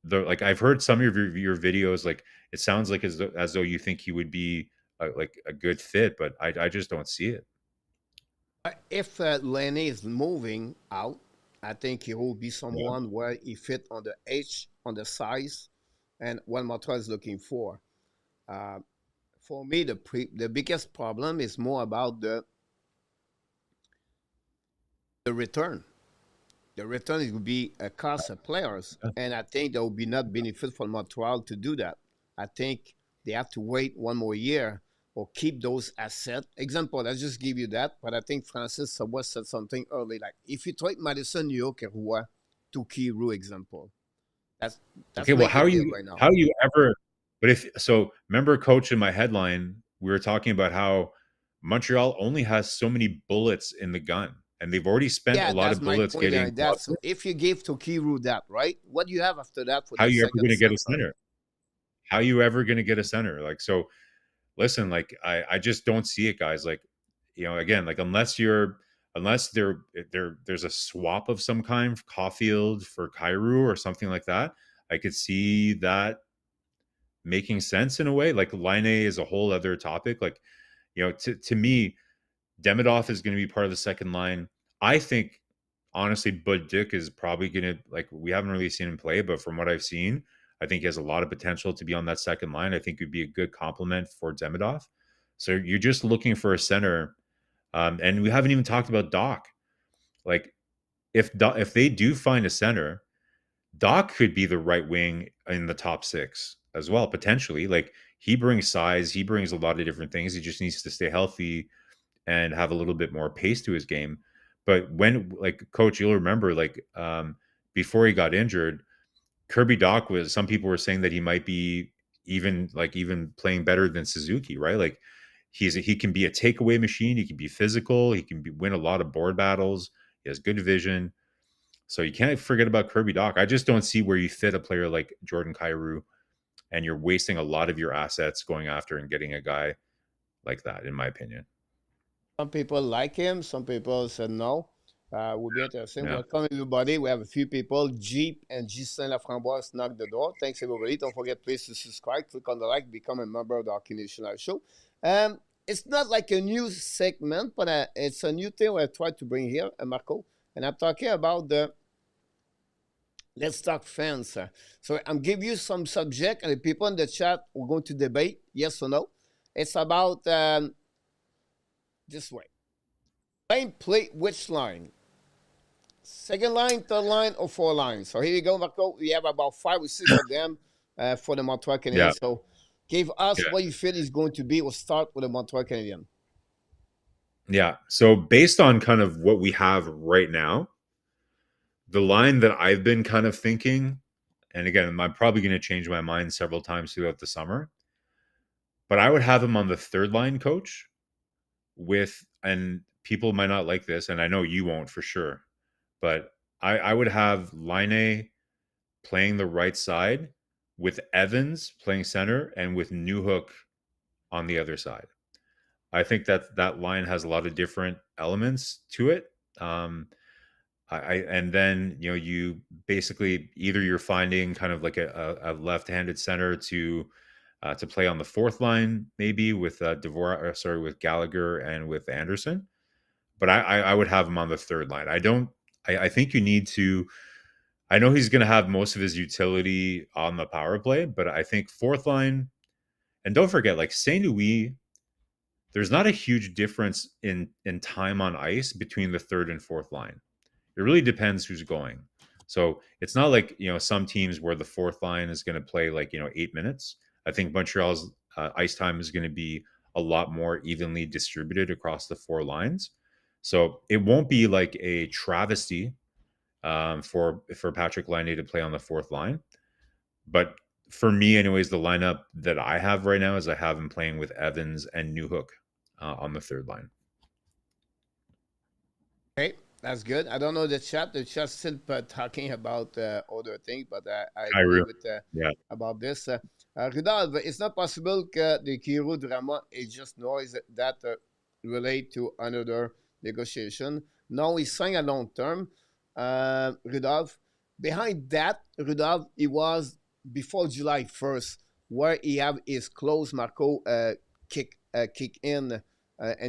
the like. I've heard some of your videos. Like, it sounds like as though you think he would be like a good fit, but I just don't see it. If Lenny is moving out, I think he will be Yeah. someone where he fit on the age, on the size, and what Montreal is looking for. Uh, for me, the biggest problem is more about the return. The return is will be a cost of players, and I think there will be not benefit for Montreal to do that. I think they have to wait one more year or keep those assets. Example, let's just give you that. But I think Francis was said something early, like if you trade Madison, New York, to Kyrou example, that's Okay, well, make a deal right now. how you ever but if so remember, coach, in my headline, we were talking about how Montreal only has so many bullets in the gun, and they've already spent a Yeah, lot that's of my bullets point getting behind that. So if you give to Kyrou that, right, what do you have after that for how the you ever second gonna get a center? center? How you ever gonna get a center? Like, so listen, like I just don't see it, guys. Like, again, like unless there's a swap of some kind, Caulfield for Kyrou or something like that, I could see that making sense in a way. Like Line A is a whole other topic. Like, to me, Demidov is going to be part of the second line. I think honestly, Bud Dick is probably going to, like, we haven't really seen him play, but from what I've seen, I think he has a lot of potential to be on that second line. I think he'd be a good complement for Demidov. So you're just looking for a center. And we haven't even talked about Doc. Like, if they do find a center, Doc could be the right wing in the top six as well, potentially. Like, he brings size, he brings a lot of different things. He just needs to stay healthy and have a little bit more pace to his game. But when, like, coach, you'll remember, like, before he got injured, Kirby Doc was, some people were saying that he might be even playing better than Suzuki, right? Like, he can be a takeaway machine, he can be physical, he can win a lot of board battles, he has good vision. So you can't forget about Kirby Doc. I just don't see where you fit a player like Jordan Kyrou, and you're wasting a lot of your assets going after and getting a guy like that, in my opinion. Some people like him. Some people said no. Will be interesting. Yeah. Welcome everybody. We have a few people. Jeep and Gislain Laframboise knock the door. Thanks everybody. Don't forget please to subscribe, click on the like, become a member of the Hockey Nation Live Show. It's not like a new segment, but it's a new thing I try to bring here, Marco. And I'm talking about the Let's Talk Fans. So I'm giving you some subject, and the people in the chat we're going to debate yes or no. It's about this way. Line play which line? Second line, third line, or four lines? So here you go, Marco. We have about 5 or 6 of them for the Montreal Yeah. Canadiens. So give us Yeah. what you feel is going to be. We'll start with the Montreal Canadiens. Yeah. So based on kind of what we have right now, the line that I've been kind of thinking, and again, I'm probably going to change my mind several times throughout the summer, but I would have him on the third line, coach, with, and people might not like this, and I know you won't for sure, but I would have Line A playing the right side, with Evans playing center, and with Newhook on the other side. I think that that line has a lot of different elements to it. And then you basically, either you're finding kind of like a left-handed center to play on the fourth line, maybe with with Gallagher and with Anderson. But I would have him on the third line. I don't. I think you need to. I know he's going to have most of his utility on the power play, but I think fourth line, and don't forget, like St. Louis, there's not a huge difference in time on ice between the third and fourth line. It really depends who's going. So it's not like, some teams where the fourth line is going to play like, 8 minutes. I think Montreal's ice time is going to be a lot more evenly distributed across the four lines. So it won't be like a travesty for Patrick Laine to play on the fourth line. But for me, anyways, the lineup that I have right now is I have him playing with Evans and Newhook on the third line. Okay, that's good. I don't know the chat. The chat's still talking about other things, but I agree Kyrou. with Yeah. about this. Rudolph, it's not possible que the Kyrou drama is just noise that relate to another negotiation. No, he signed a long term. Rudolph, behind that, Rudolph, it was before July 1st, where he have his close Marko kick in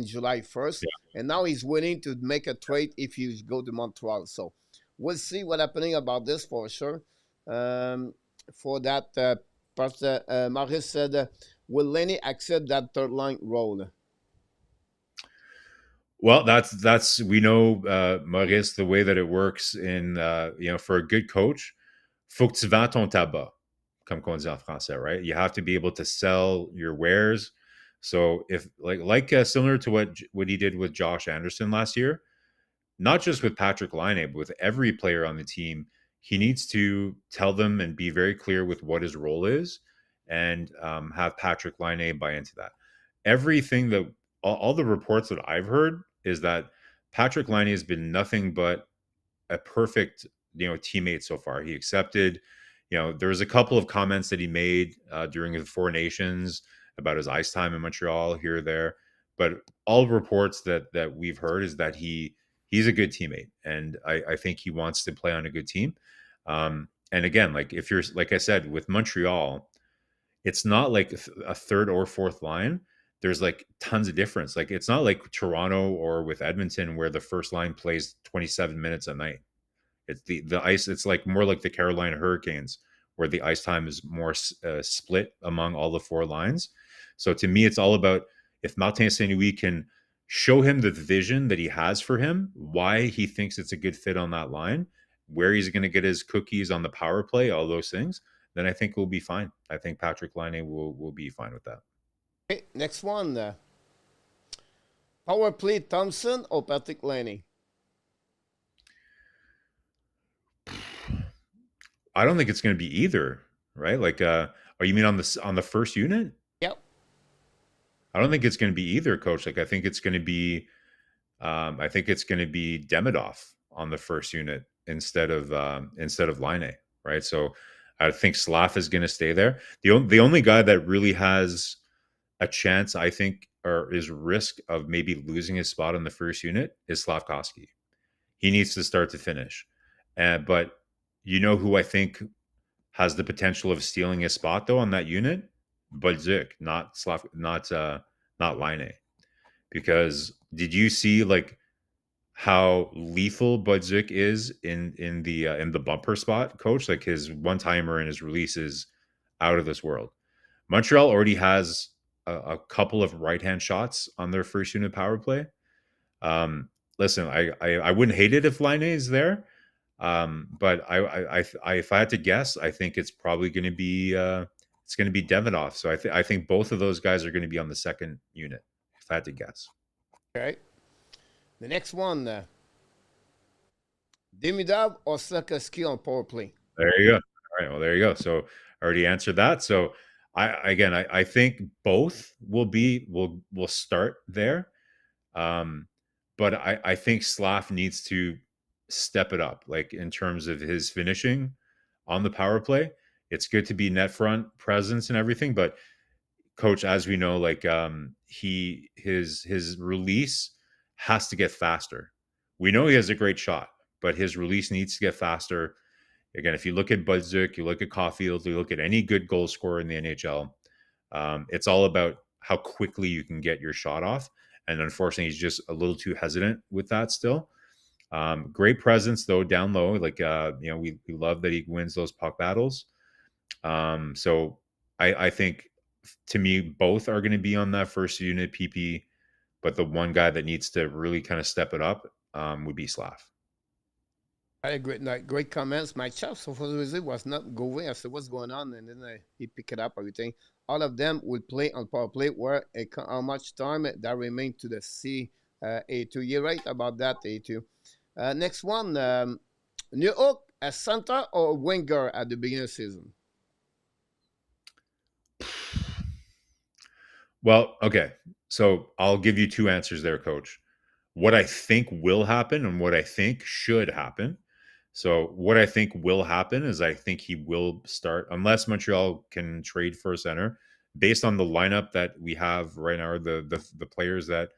July 1st, and now he's willing to make a trade if you go to Montreal. So we'll see what happening about this for sure. For that part, Maurice said, will Lenny accept that third line role? Well, that's we know, Maurice, the way that it works in for a good coach, faut que tu vends ton tabac, comme on dit en français, right? You have to be able to sell your wares. So if similar to what he did with Josh Anderson last year, not just with Patrick Laine, but with every player on the team, he needs to tell them and be very clear with what his role is, and have Patrick Laine buy into that. Everything that all the reports that I've heard is that Patrick Laine has been nothing but a perfect teammate so far. He accepted, there was a couple of comments that he made during the Four Nations about his ice time in Montreal here or there, but all reports that we've heard is that he's a good teammate, and I think he wants to play on a good team. And again, like if you're like I said with Montreal, it's not like a third or fourth line. There's like tons of difference. Like it's not like Toronto or with Edmonton where the first line plays 27 minutes a night. It's the ice. It's like more like the Carolina Hurricanes, where the ice time is more split among all the four lines. So to me, it's all about if Martin Saint Louis can show him the vision that he has for him, why he thinks it's a good fit on that line, where he's going to get his cookies on the power play, all those things. Then I think we'll be fine. I think Patrick Laine will be fine with that. Okay, next one. Power play Thompson or Patrick Laine? I don't think it's going to be either, right? Like, you mean on the first unit? Yep. I don't think it's going to be either, Coach. Like, I think it's going to be, Demidov on the first unit instead of Line, right? So, I think Slav is going to stay there. The only guy that really has a chance, I think, or is risk of maybe losing his spot in the first unit is Slavkovsky. He needs to start to finish, but who I think has the potential of stealing his spot though on that unit? Bolduc, not Line. Because did you see like how lethal Bolduc is in the bumper spot, Coach? Like his one timer and his release is out of this world. Montreal already has a couple of right hand shots on their first unit power play. Um, Listen, I wouldn't hate it if Line is there, but if I had to guess, I think it's probably going to be Demidov. So I think both of those guys are going to be on the second unit. If I had to guess. Okay. The next one. Demidov or Slavkovsky on power play? There you go. All right. Well, there you go. So I already answered that. So I think both will start there. Um, but I think Slav needs to step it up, like in terms of his finishing on the power play. It's good to be net front presence and everything, but Coach, as we know, like his release has to get faster. We know he has a great shot, but his release needs to get faster. Again, if you look at Budzik, you look at Caulfield, you look at any good goal scorer in the NHL, it's all about how quickly you can get your shot off. And unfortunately, he's just a little too hesitant with that still. Great presence though down low. Like we love that he wins those puck battles. So I think to me both are going to be on that first unit PP, but the one guy that needs to really kind of step it up would be Slav. I agree. Like, great comments. My chat so far was not going. I said, "What's going on?" And then he picked it up. Everything. All of them will play on power play. Where how much time that remains to the C A2? You're right about that A2. Next one. New York a center or winger at the beginning of the season. Well, okay. So I'll give you two answers there, coach. What I think will happen and what I think should happen. So what I think will happen is I think he will start unless Montreal can trade for a center based on the lineup that we have right now, the players that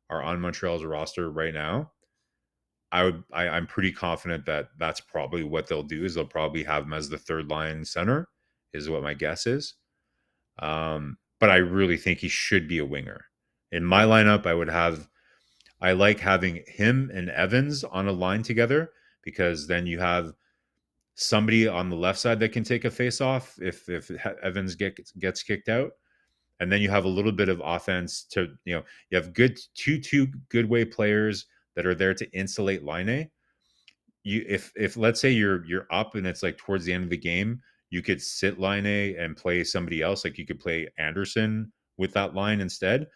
are on Montreal's roster right now. I'm pretty confident that that's probably what they'll do is they'll probably have him as the third line center is what my guess is. But I really think he should be a winger. In my lineup, I like having him and Evans on a line together because then you have somebody on the left side that can take a face off if Evans gets kicked out, and then you have a little bit of offense to you have two good way players that are there to insulate line A. You if let's say you're up and it's like towards the end of the game, you could sit line A and play somebody else. Like you could play Anderson with that line instead.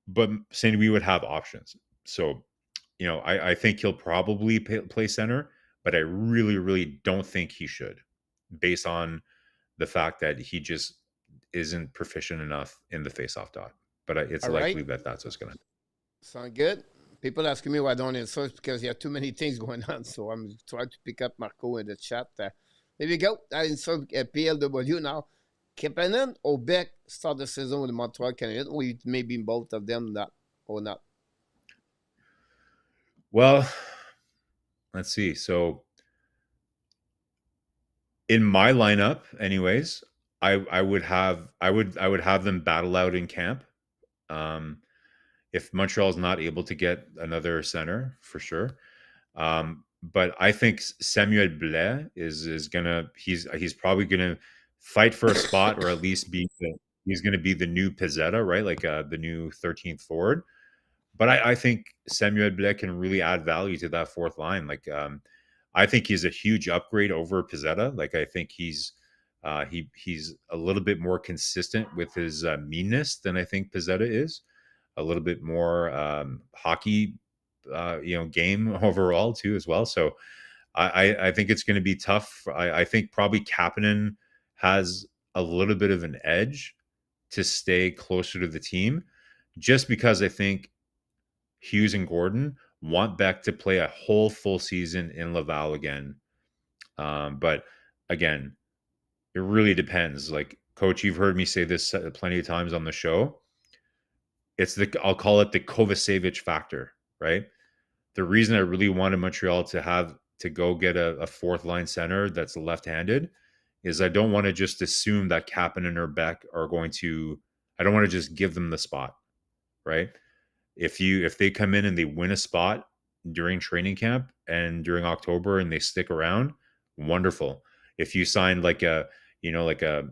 But saying we would have options. So, I think he'll probably play center, but I really, really don't think he should, based on the fact that he just isn't proficient enough in the faceoff dot. But it's All right. likely that that's what's going to. Sound good? People asking me why I don't answer because there are too many things going on. So I'm trying to pick up Marko in the chat. There we go. I insert PLW now. Kapanen or Beck start the season with the Montreal Canadiens, or maybe both of them not or not. Well, let's see. So in my lineup, anyways, I would have them battle out in camp. Um, if Montreal is not able to get another center, for sure. But I think Samuel Blais is gonna he's probably gonna fight for a spot or at least he's gonna be the new Pizzetta, right? Like the new 13th forward. But I think Samuel Blais can really add value to that fourth line. Like I think he's a huge upgrade over Pizzetta. Like I think he's a little bit more consistent with his meanness than I think Pizzetta is. A little bit more hockey, game overall too as well. So I think it's going to be tough. I think probably Kapanen has a little bit of an edge to stay closer to the team, just because I think Hughes and Gordon want Beck to play a whole full season in Laval again. But again, it really depends. Like, coach, you've heard me say this plenty of times on the show. I'll call it the Kovacevic factor, right? The reason I really wanted Montreal to go get a fourth line center that's left-handed is I don't want to just assume that Kapanen or Beck are going to. I don't want to just give them the spot, right? If they come in and they win a spot during training camp and during October and they stick around, wonderful. If you sign like a like a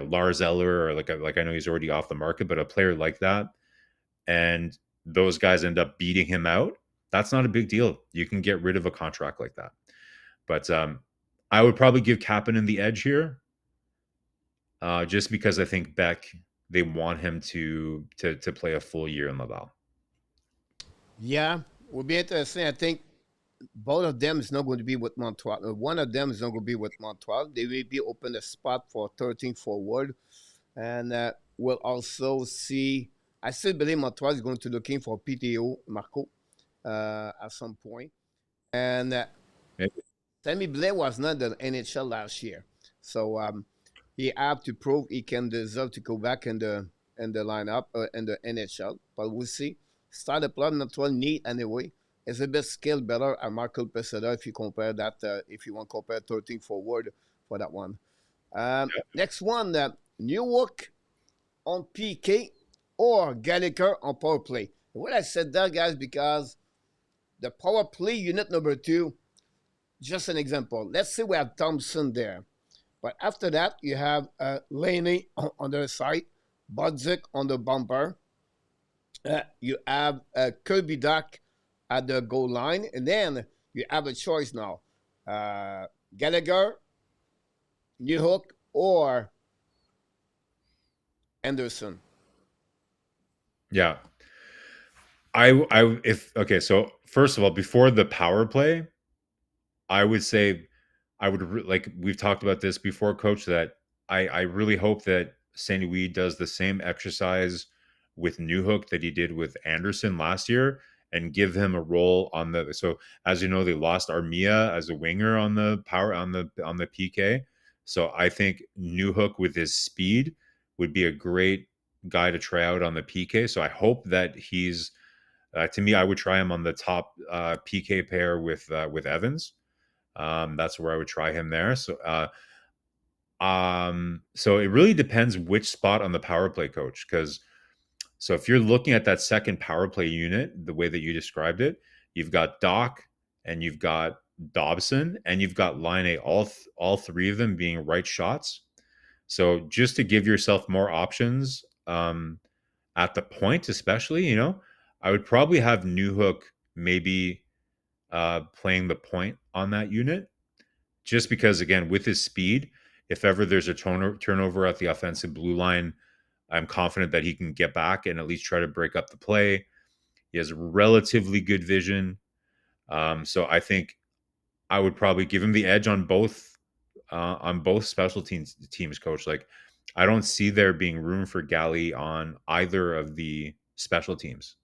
Lars Eller or like I know he's already off the market, but a player like that, and those guys end up beating him out, that's not a big deal. You can get rid of a contract like that. But I would probably give Kapanen the edge here, just because I think Beck, they want him to play a full year in Laval. Yeah, will be interesting. I think both of them is not going to be with Montreal. One of them is not going to be with Montreal. They may be open a spot for 13 forward, and we'll also see. I still believe Montreal is going to looking for PTO Marko at some point, and Maybe. Sammy Blais was not the NHL last year, so he have to prove he can deserve to go back in the lineup in the NHL. But we'll see. Start the plot Montreal need anyway. It's a bit skill better at Marco Pesada if you compare that. If you want to compare 13 forward for that one. Next one, Newark on PK or Gallagher on power play. What I said that, guys, because the power play unit number 2, just an example. Let's say we have Thompson there. But after that, you have Laney on the side, Budzik on the bumper. You have Kirby Duck at the goal line. And then you have a choice now. Gallagher, Newhook, or Anderson. Yeah. Okay, so first of all, before the power play, I would say like we've talked about this before, Coach, that I really hope that St. Louis does the same exercise with Newhook that he did with Anderson last year and give him a role on the. So as you know, they lost Armia as a winger on the PK. So I think Newhook with his speed would be a great guy to try out on the PK. So I hope that he's to me, I would try him on the top PK pair with Evans. That's where I would try him there. So it really depends which spot on the power play, Coach. Because so if you're looking at that second power play unit, the way that you described it, you've got Doc and you've got Dobson and you've got Line A, all three of them being right shots. So just to give yourself more options at the point, especially, I would probably have Newhook maybe playing the point on that unit, just because, again, with his speed, if ever there's a turnover at the offensive blue line, I'm confident that he can get back and at least try to break up the play. He has relatively good vision. So I think I would probably give him the edge on both special teams, Coach. Like, I don't see there being room for Galley on either of the special teams,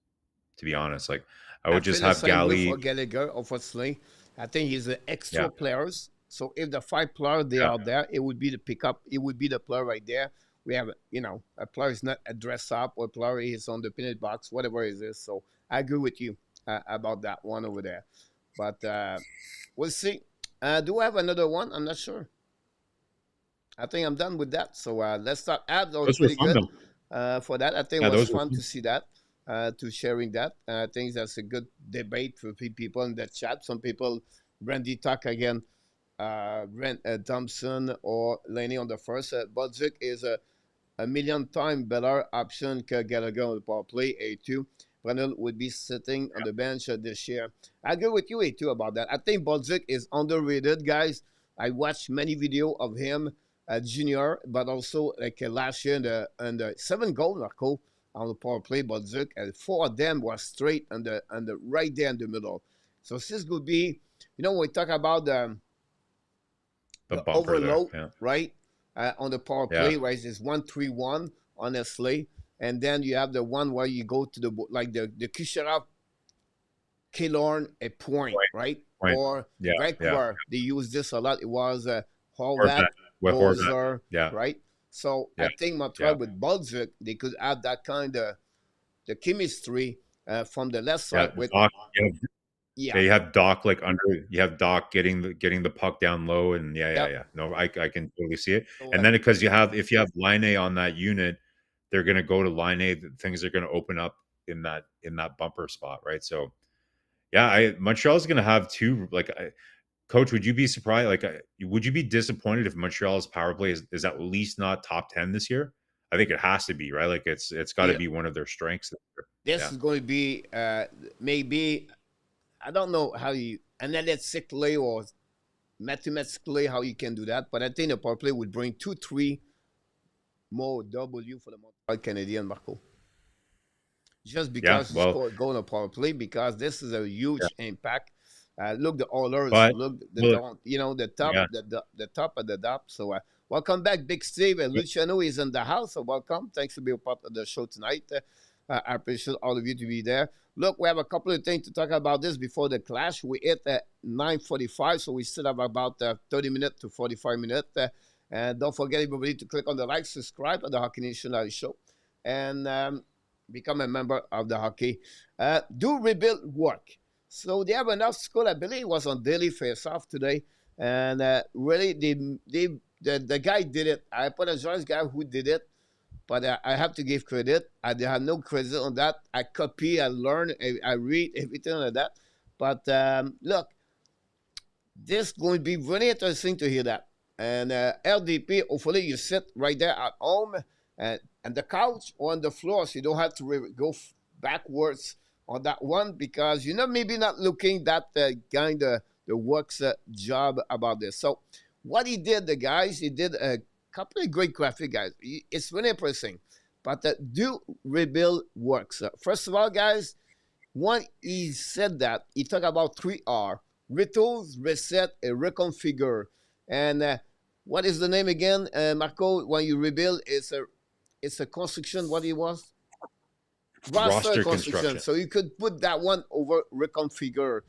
to be honest. Like, I I would feel just the have same way Galley. for Gallagher, obviously. I think he's an Yeah, extra players. So if the 5 players they yeah, are there, it would be the pickup. It would be the player right there. We have, a player is not a dress up or a player is on the peanut box, whatever it is. So I agree with you about that one over there. But we'll see. Do I have another one? I'm not sure. I think I'm done with that. So let's start. That was those were pretty fun good though. for that. I think it Yeah, was those were fun to fun. see that, to sharing that. I think that's a good debate for people in the chat. Some people, Randy talk again, Thompson or Laney on the first. Budzik is a million time better option que Gallagher on the power play. A2. Brennan would be sitting on the bench this year. I agree with you, A2, about that. I think Budzik is underrated, guys. I watched many videos of him, junior, but also like last year in the 7 goal, Marko, on the power play, Budzik, and 4 of them were straight on the right there in the middle. So this could be, when we talk about The the bumper there. overload, Yeah, right? On the power yeah, play, right? It's 1-3-1, honestly. And then you have the one where you go to like the Kucherov, Killorn, a point, point, right? point. Or Yeah, yeah. Grekwar. They use this a lot. It was Horvat, Horvat with Horvat. Bozer, Yeah, right? So yeah, I think yeah, Montreal with Budzik, they could have that kind of the chemistry from the left yeah. side with, Doc, yeah, yeah, you have Doc like under. You have Doc getting the puck down low, and yeah, yeah, yep. yeah. No, I can totally see it. So And then because if you have Line A on that unit, they're going to go to Line A. Things are going to open up in that bumper spot, right? So yeah, Montreal's going to have two. Like, Coach, would you be surprised? Like, would you be disappointed if Montreal's power play is at least not top 10 this year? I think it has to be, right? Like, it's got to yeah, be one of their strengths. this Yeah, is going to be maybe, I don't know how you analytically or mathematically how you can do that, but I think the power play would bring 2-3 more W for the Montreal Canadiens, Marco. Just yeah. because you Well, score a goal on a power play, because this is a yeah, huge impact. Look the oilers, but look the look, down, the top, yeah, the top of the top. So welcome back, Big Steve. Luciano is in the house, so welcome. Thanks for being part of the show tonight. I appreciate all of you to be there. Look, we have a couple of things to talk about this before the clash. We hit at 9:45, so we still have about 30 minutes to 45 minutes. And don't forget, everybody, to click on the like, subscribe on the Hockey Nation Live Show, and become a member of the hockey. Do rebuild work. So they have enough school. I believe it was on Daily Face-Off today. And really, the guy did it. I apologize, guy who did it. But I have to give credit. I have no credit on that. I copy, I learn, I read, everything like that. But look, this is going to be really interesting to hear that. And LDP, hopefully you sit right there at home and the couch or on the floor, so you don't have to go backwards on that one, because maybe not looking that kind of the works job about this. So what he did, the guys, he did a couple of great graphic, guys. It's really impressive. But do rebuild works. First of all, guys, one, he said that he talked about 3R: retools, reset, and reconfigure. And what is the name again, Marko? When you rebuild, it's a construction. What it was? Roster construction. So you could put that one over reconfigure,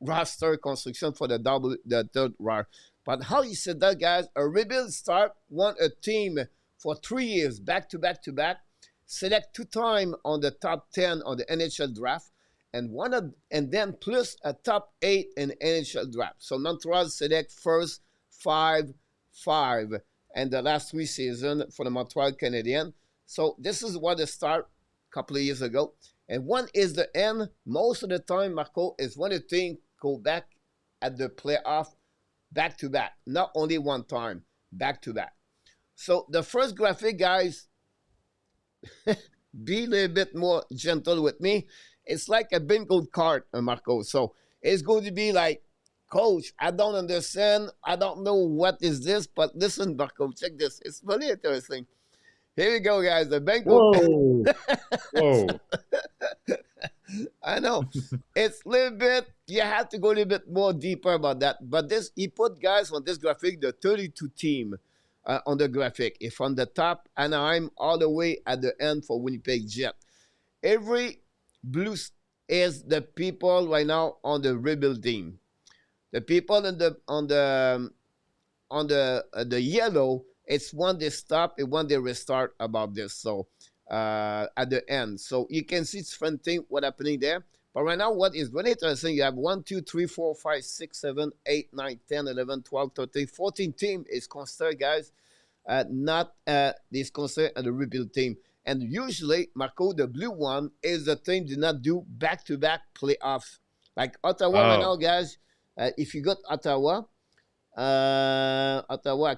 roster construction for the third round. But how you said that, guys? A rebuild start want a team for 3 years back to back to back, select 2 times on the top 10 on the NHL draft, and then plus a top 8 in NHL draft. So Montreal select first 5 and the last 3 seasons for the Montreal Canadiens. So this is what they start a couple of years ago. And one is the end. Most of the time, Marko, is when the team go back at the playoff back to back. Not only one time, back to back. So the first graphic, guys, be a little bit more gentle with me. It's like a bingo card, Marko. So it's going to be like, Coach, I don't understand. I don't know what is this, but listen, Marko, check this. It's really interesting. Here we go, guys. The bingo. Whoa. Whoa. I know. It's a little bit, you have to go a little bit more deeper about that. But this, he put, guys, on this graphic, the 32 team on the graphic. If from the top, Anaheim, all the way at the end for Winnipeg Jet. Every blue is the people right now on the rebuild team. The people on the yellow, it's when they stop and when they restart about this. So at the end, so you can see different thing what happening there. But right now, what is really interesting, you have 1, 2, 3, 4, 5, 6, 7, 8, 9, 10, 11, 12, 13, 14 team is considered, guys, not this considered the rebuild team. And usually, Marko, the blue one is the team did not do back-to-back playoffs. Like Ottawa right now, guys. If you got Ottawa, I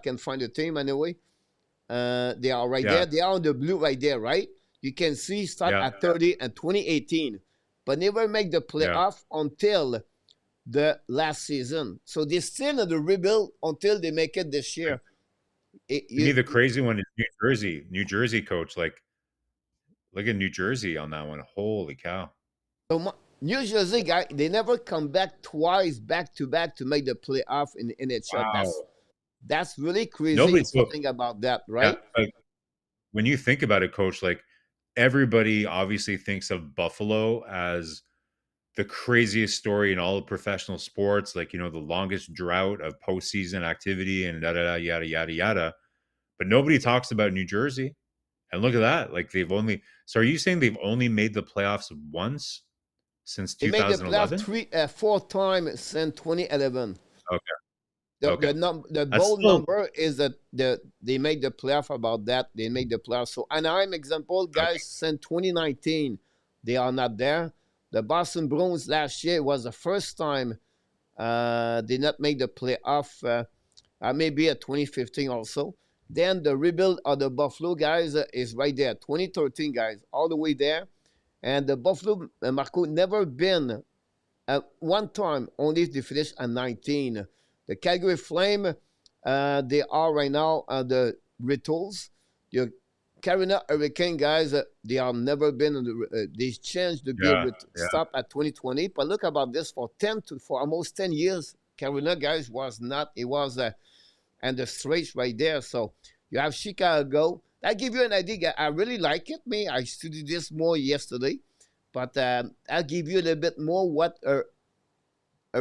can find the team anyway. They are right there. They are on the blue right there, right? You can see start at 30 and 2018, but never make the playoff until the last season. So they're still in the rebuild until they make it this year. To me, the crazy one is New Jersey. New Jersey, coach. Like, look at New Jersey on that one. Holy cow. So New Jersey, guy, they never come back twice back to back to make the playoff in the NHL. Wow. That's really crazy to think about that, right? Yeah, like, when you think about it, coach, like everybody obviously thinks of Buffalo as the craziest story in all of professional sports, like, the longest drought of postseason activity and yada, yada, yada. But nobody talks about New Jersey. And look at that. Like so are you saying they've only made the playoffs once since 2011? They made the playoffs 4 times since 2011. Okay. The bold number is that they made the playoff about that. They made the playoff. So Anaheim example, guys, since 2019, they are not there. The Boston Bruins last year was the first time they not make the playoff. Maybe at 2015 also. Then the rebuild of the Buffalo guys is right there. 2013 guys, all the way there. And the Buffalo, Marko, never been one time, only they finished at 19. The Calgary Flame, they are right now the retools. The Carolina Hurricane guys, they have never been in the. They changed the gear stop at 2020. But look about this for almost 10 years. Carolina guys was not. It was and the straits right there. So you have Chicago. That give you an idea. I really like it. I studied this more yesterday, but I'll give you a little bit more what a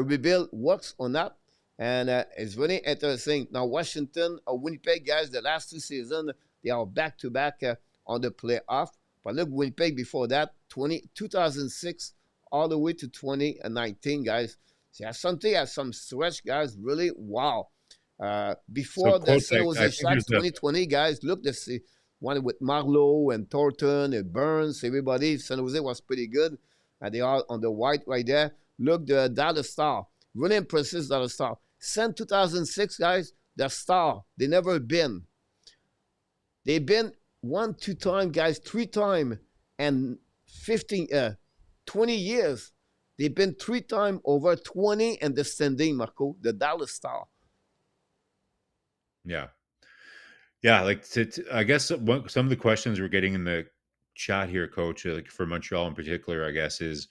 rebuild works or not. And it's really interesting. Now, Washington or Winnipeg, guys, the last 2 seasons, they are back-to-back on the playoff. But look, Winnipeg before that, 2006 all the way to 2019, guys. So you have some stretch, guys, really, wow. Before the San Jose Sharks 2020, guys, look, this one with Marlowe and Thornton and Burns, everybody. San Jose was pretty good. And they are on the white right there. Look, the Dallas Star, really impressive Dallas Star. Since 2006, guys, the Star, they never been. They've been one, two time, guys, three time, and 15, 20 years. They've been three time over 20 and descending, Marco, the Dallas Star. Yeah. Yeah, like I guess some of the questions we're getting in the chat here, Coach, like for Montreal in particular, I guess, is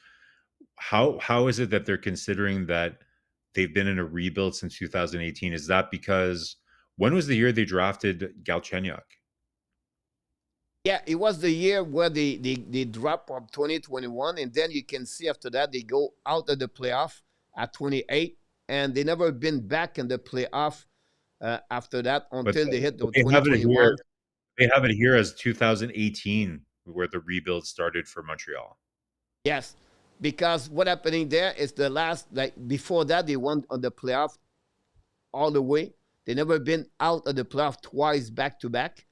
how is it that they're considering that they've been in a rebuild since 2018? Is that because when was the year they drafted Galchenyuk? Yeah, it was the year where they dropped from 2021, and then you can see after that they go out of the playoff at 28, and they never been back in the playoff after that But until they hit but the they have it here. 2021. They have it here as 2018, where the rebuild started for Montreal. Yes, because what happening there is the last, like before that they won on the playoff all the way. They never been out of the playoff twice back to back.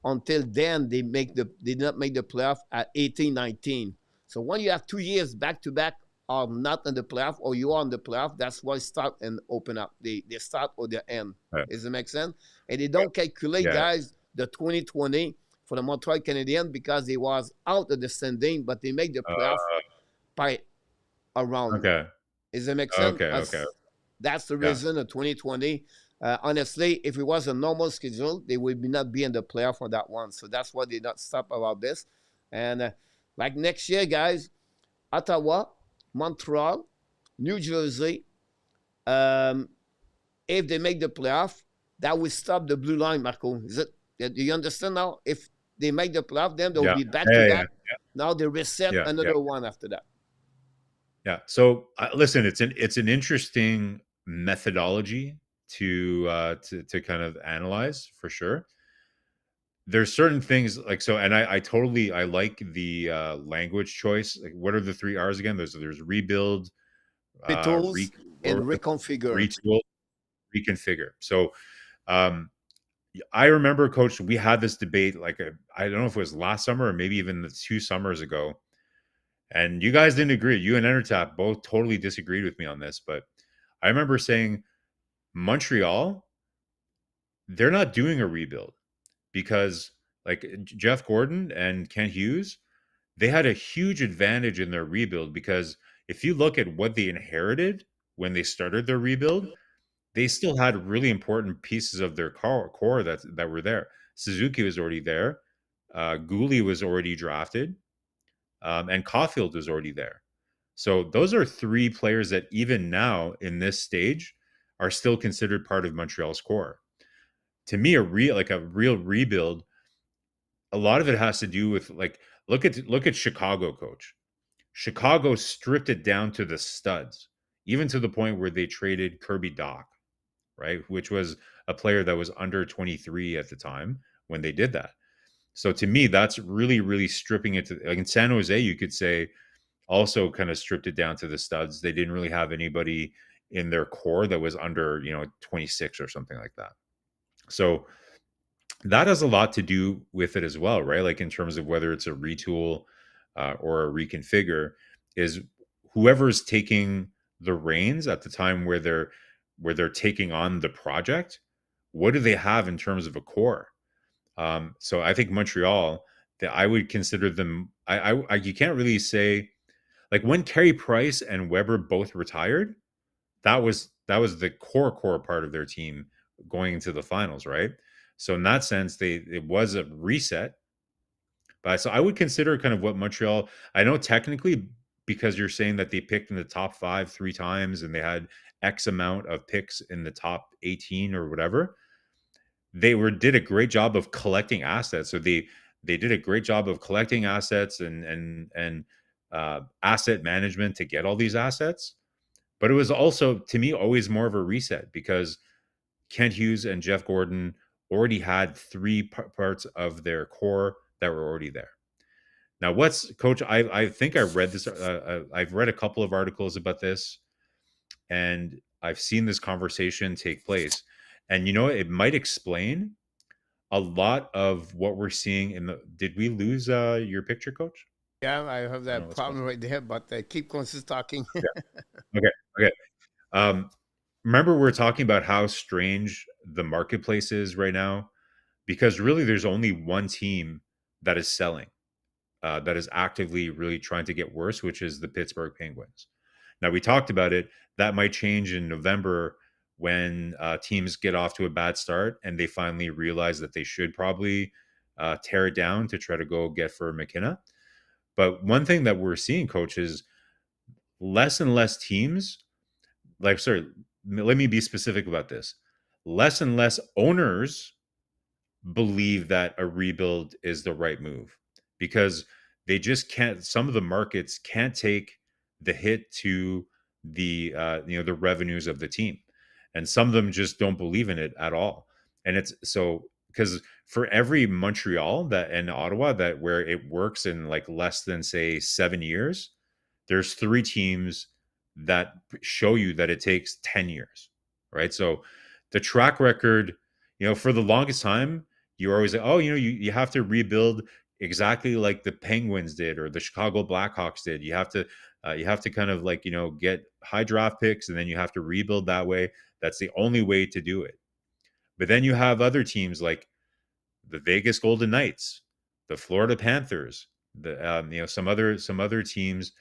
Until then, they did not make the playoff at 18, 19. So when you have 2 years back to back are not in the playoff or you are in the playoff, that's why start and open up. They start or they end. Right. Does it make sense? And they don't calculate, Yeah. guys, the 2020 for the Montreal Canadiens because they was out of the standing, but they make the playoff by around. Okay. Does it make sense? Okay. That's the Yeah. reason of 2020. Honestly, if it was a normal schedule, they would not be in the playoff for that one. So that's why they not stop about this. And like next year, guys, Ottawa, Montreal, New Jersey, if they make the playoff, that will stop the blue line, Marco. Is it? Do you understand now? If they make the playoff, then they'll be back to back. Now they reset another one after that. Yeah. So listen, it's an interesting methodology to kind of analyze for sure. There's certain things like so, and I like the language choice. Like, what are the three R's again? There's rebuild, Retools and reconfigure. retool, reconfigure. So um, I remember, Coach, we had this debate. Like I don't know if it was last summer or maybe even the 2 summers ago. And you guys didn't agree. You and Entertap both totally disagreed with me on this. But I remember saying Montreal, they're not doing a rebuild because like Jeff Gordon and Kent Hughes, they had a huge advantage in their rebuild because if you look at what they inherited when they started their rebuild, they still had really important pieces of their core that were there. Suzuki was already there. Gooley was already drafted. And Caulfield was already there. So those are three players that even now in this stage are still considered part of Montreal's core. To me, a real rebuild, a lot of it has to do with like look at Chicago, Coach. Chicago stripped it down to the studs, even to the point where they traded Kirby Dach, right? Which was a player that was under 23 at the time when they did that. So to me, that's really, really stripping it to like in San Jose, you could say also kind of stripped it down to the studs. They didn't really have anybody in their core that was under, 26 or something like that. So that has a lot to do with it as well, right? Like in terms of whether it's a retool or a reconfigure, is whoever's taking the reins at the time where they're taking on the project. What do they have in terms of a core? So I think Montreal, that I would consider them. You can't really say like when Carey Price and Weber both retired, that was the core part of their team going into the finals, right? So in that sense, it was a reset. But so I would consider kind of what Montreal. I know technically because you're saying that they picked in the top 5 3 times and they had X amount of picks in the top 18 or whatever. They did a great job of collecting assets. So they did a great job of collecting assets and asset management to get all these assets. But it was also, to me, always more of a reset because Kent Hughes and Jeff Gordon already had three parts of their core that were already there. Now, Coach? I think I read this. I've read a couple of articles about this, and I've seen this conversation take place. And it might explain a lot of what we're seeing in the. Did we lose your picture, Coach? Yeah, I have I don't know that what's going problem on. right there, but keep consist talking. Yeah. Okay. Okay. Um, remember we're talking about how strange the marketplace is right now because really there's only one team that is selling, that is actively really trying to get worse, which is the Pittsburgh Penguins. Now we talked about it. That might change in November when teams get off to a bad start and they finally realize that they should probably tear it down to try to go get for McKenna. But one thing that we're seeing, coach, is less and less teams. Like, sorry, let me be specific about this. Less and less owners believe that a rebuild is the right move because they just can't. Some of the markets can't take the hit to the revenues of the team, and some of them just don't believe in it at all. And it's so because for every Montreal that and Ottawa that where it works in like less than say 7 years, there's three teams that show you that it takes 10 years, right? So the track record, for the longest time you're always like, oh, you have to rebuild exactly like the Penguins did or the Chicago Blackhawks did. You have to kind of like, get high draft picks and then you have to rebuild that way. That's the only way to do it. But then you have other teams like the Vegas Golden Knights, the Florida Panthers, some other teams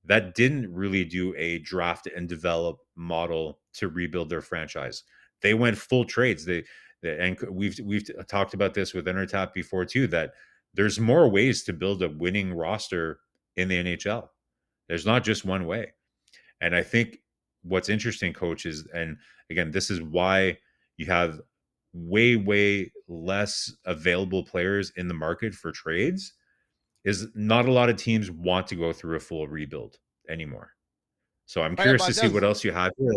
that didn't really do a draft and develop model to rebuild their franchise. They went full trades. And we've talked about this with Intertap before too, that there's more ways to build a winning roster in the NHL. There's not just one way. And I think what's interesting, coach, is, and again, this is why you have way, way less available players in the market for trades, is not a lot of teams want to go through a full rebuild anymore. So I'm Right curious to about see that. what else you have here.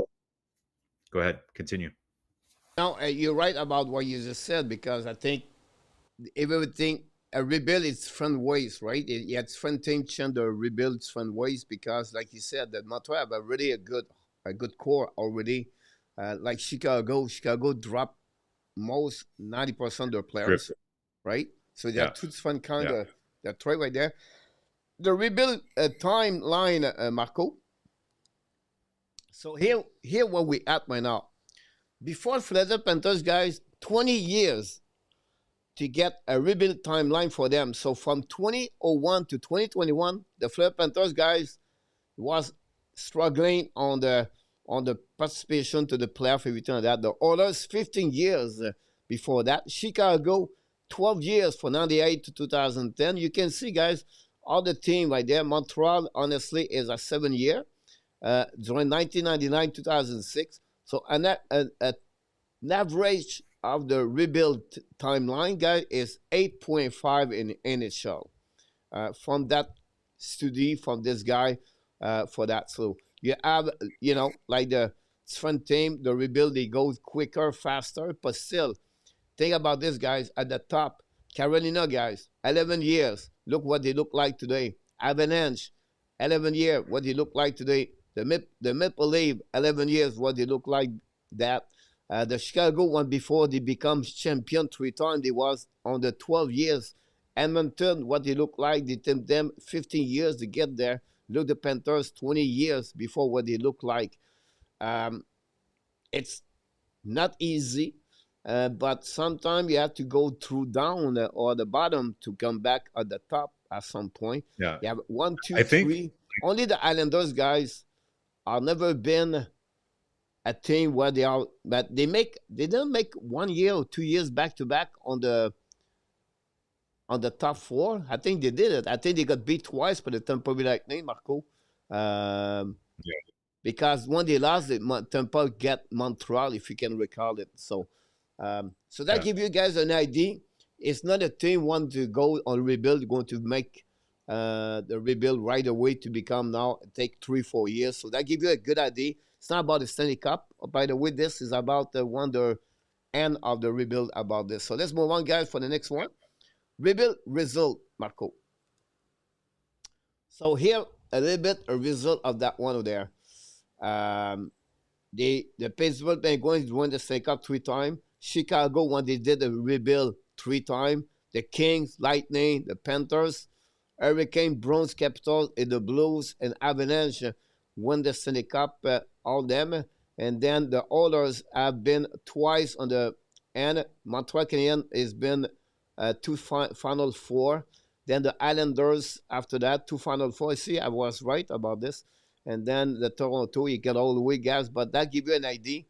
Go ahead, continue. Now, you're right about what you just said because I think everything a rebuild is different ways, right? It's different things and the rebuild different ways because, like you said, that Montreal have a good core already. Like Chicago dropped most 90% of their Drip. players, right? So there are Yeah. two different kind Yeah. of that trade right there. The rebuild timeline, Marco. So here where we at right now. Before Florida Panthers, guys, 20 years to get a rebuild timeline for them. So from 2001 to 2021, the Florida Panthers guys was struggling on the participation to the playoff, everything like that. The Oilers 15 years before that. Chicago 12 years from 98 to 2010. You can see, guys, all the team right there. Montreal, honestly, is a 7 year during 1999 2006. So an average of the rebuild timeline, guy, is 8.5 in NHL. From that study from this guy for that. So you have, like the front team, the rebuild, they go quicker, faster, but still, think about this, guys, at the top. Carolina, guys, 11 years. Look what they look like today. Avalanche, 11 years, what they look like today. The Maple Leaf, 11 years, what they look like that. The Chicago one before they become champion 3 times, they was on the 12 years. Edmonton, what they look like, they took them 15 years to get there. Look, the Panthers, 20 years before what they look like. Um, it's not easy, but sometimes you have to go through down or the bottom to come back at the top at some point. Yeah. You have one, two, I think three. Only the Islanders guys have never been a team where they are, but they don't make 1 year or 2 years back to back on the top four. I think they did it. I think they got beat twice by the Tampa Bay Lightning, Marco. Um, yeah, because when they lost, Tampa get Montreal, if you can recall it. So that yeah, give you guys an idea. It's not a team want to go on rebuild, going to make the rebuild right away to become now take 3-4 years. So that give you a good idea. It's not about the Stanley Cup. By the way, this is about the wonder end of the rebuild about this. So let's move on, guys, for the next one. Rebuild result, Marco. So here a little bit a result of that one there. Um, the Pittsburgh Penguins won the Stanley Cup 3 times. Chicago, when they did the rebuild 3 times. The Kings, Lightning, the Panthers, Hurricane, Bronze, Capitals, and the Blues and Avalanche win the Stanley Cup, all them. And then the Oilers have been twice on the end. Montreal Canadiens has been two Final Four. Then the Islanders after that, two Final Four. See, I was right about this. And then the Toronto, you get all the way, guys. But that gives you an idea.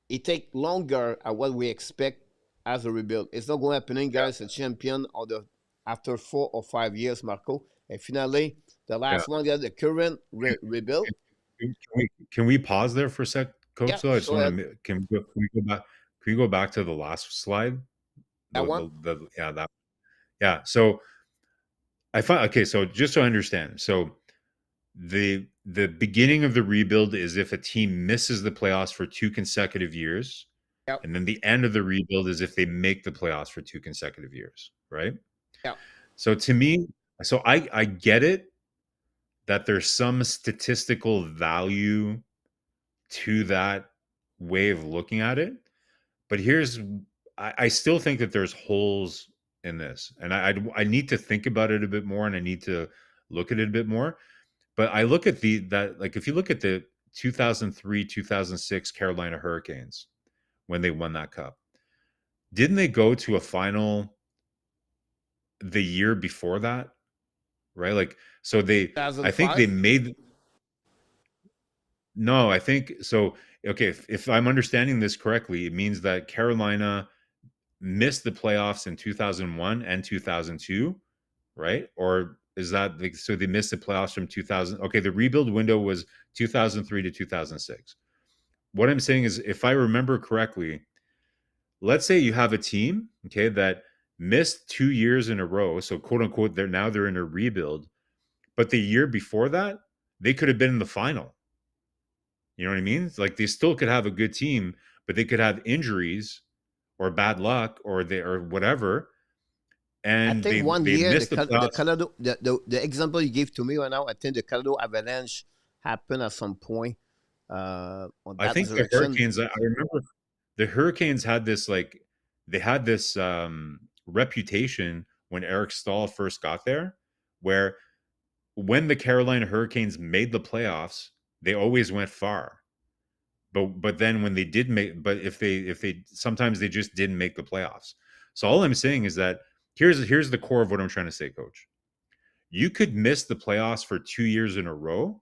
It takes longer at what we expect as a rebuild. It's not going to happen, guys. A champion after 4 or 5 years, Marco. And finally, the last one, the current rebuild. Can we pause there for a sec, Coach? Yeah, So I just want to. Can we go back? Can we go back to the last slide? That one. Yeah. So I find okay. So just so I understand, so the beginning of the rebuild is if a team misses the playoffs for 2 consecutive years, and then the end of the rebuild is if they make the playoffs for 2 consecutive years, right? Yeah. So to me, so I get it that there's some statistical value to that way of looking at it, but I still think that there's holes in this, and I need to think about it a bit more, and I need to look at it a bit more. But I look at if you look at the 2003-2006 Carolina Hurricanes when they won that cup, didn't they go to a final the year before that? Right? Like, so I think they made. No, I think so. Okay, if I'm understanding this correctly, it means that Carolina missed the playoffs in 2001 and 2002, right? Or is that so they missed the playoffs from 2000? Okay, the rebuild window was 2003 to 2006. What I'm saying is, if I remember correctly, let's say you have a team, okay, that missed 2 years in a row, so quote unquote, they're in a rebuild, but the year before that, they could have been in the final. You know what I mean? It's like they still could have a good team, but they could have injuries or bad luck or whatever. And I think one year missed the Colorado, the example you gave to me right now, I think the Colorado Avalanche happened at some point. On that I think direction. the Hurricanes. I remember the Hurricanes had this reputation when Eric Stahl first got there, where when the Carolina Hurricanes made the playoffs, they always went far. But then when they did if they sometimes they just didn't make the playoffs. So all I'm saying is that here's the core of what I'm trying to say, Coach. You could miss the playoffs for 2 years in a row,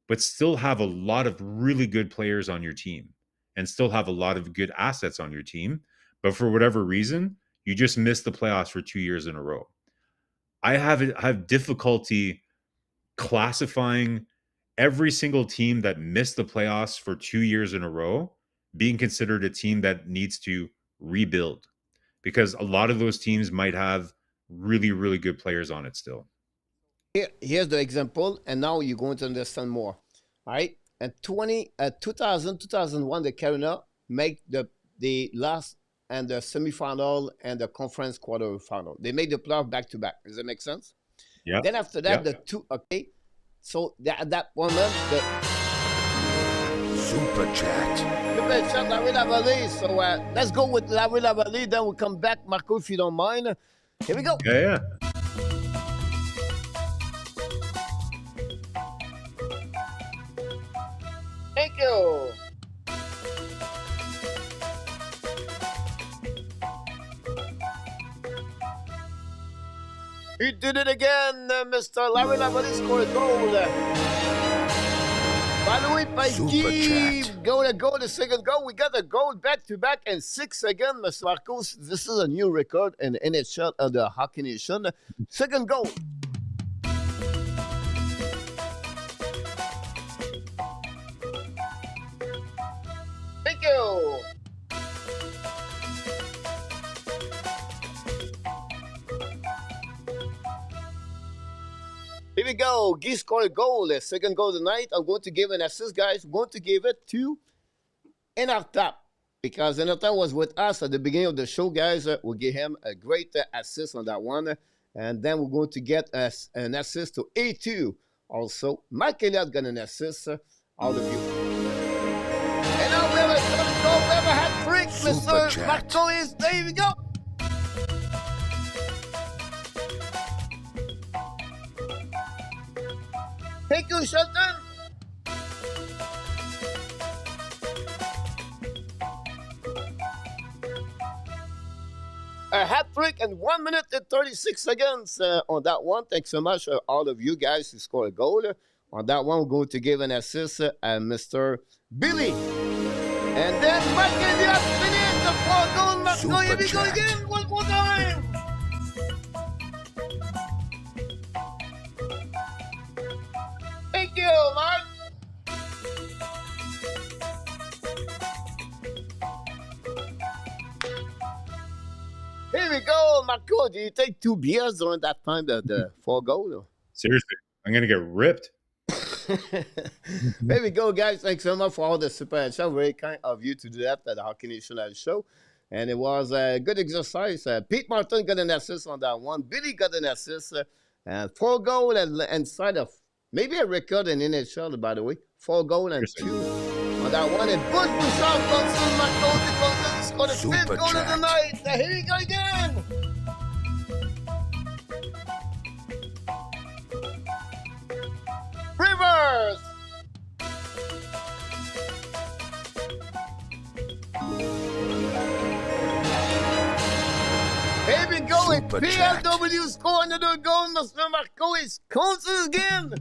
but still have a lot of really good players on your team and still have a lot of good assets on your team. But for whatever reason, you just missed the playoffs for 2 years in a row. I have difficulty classifying every single team that missed the playoffs for 2 years in a row being considered a team that needs to rebuild, because a lot of those teams might have really, really good players on it still. Here's the example, and now you're going to understand more. All right. And 2001, the Carolina make the last and the semifinal and the conference quarterfinal. They make the playoff back to back. Does that make sense? Yeah. Then after that, the two. Okay. So at that moment, the Super Chat, Larry Lavallée. So let's go with Larry Lavallée. Then we'll come back, Marco, if you don't mind. Here we go. Yeah. Thank you. He did it again, Mr. Larry Lavallée scored a goal. By the way, Pikey, go the second goal. We got a goal back to back and 6 again, Mr. Marcos. This is a new record in NHL of the Hockey Nation. Second goal. Thank you. Here we go. Guy scored a goal. The second goal tonight. I'm going to give an assist, guys. I'm going to give it to Enartap, because Enartap was with us at the beginning of the show, guys. We'll give him a great assist on that one. And then we're going to get an assist to A2. Also, Mike Elliott got an assist. All of you. And now we have a goal. We have a hat trick, Mr. Marko is. There we go. Thank you, Shelton. A hat trick in 1 minute and 36 seconds on that one. Thanks so much, all of you guys who scored a goal. On that one, we're going to give an assist Mr. Billy. And then Mike in the finished the 4 goal. Marko, here we go again. One more time. Thank you, Mark. Here we go, Marko. Do you take 2 beers during that time, the 4 goal? Seriously, I'm going to get ripped. There we go, guys. Thanks so much for all the super chat. Very kind of you to do that at the Hockey Nation show. And it was a good exercise. Pete Martin got an assist on that one. Billy got an assist. 4 goal and side of maybe a record in NHL, by the way. 4 goal and 2 on that one. And Bush Bouchard comes in. Marko to score the 5th goal of the night. Here we go again. Rivers. Here we go. PLW score another goal. Mr. Marko is counts again.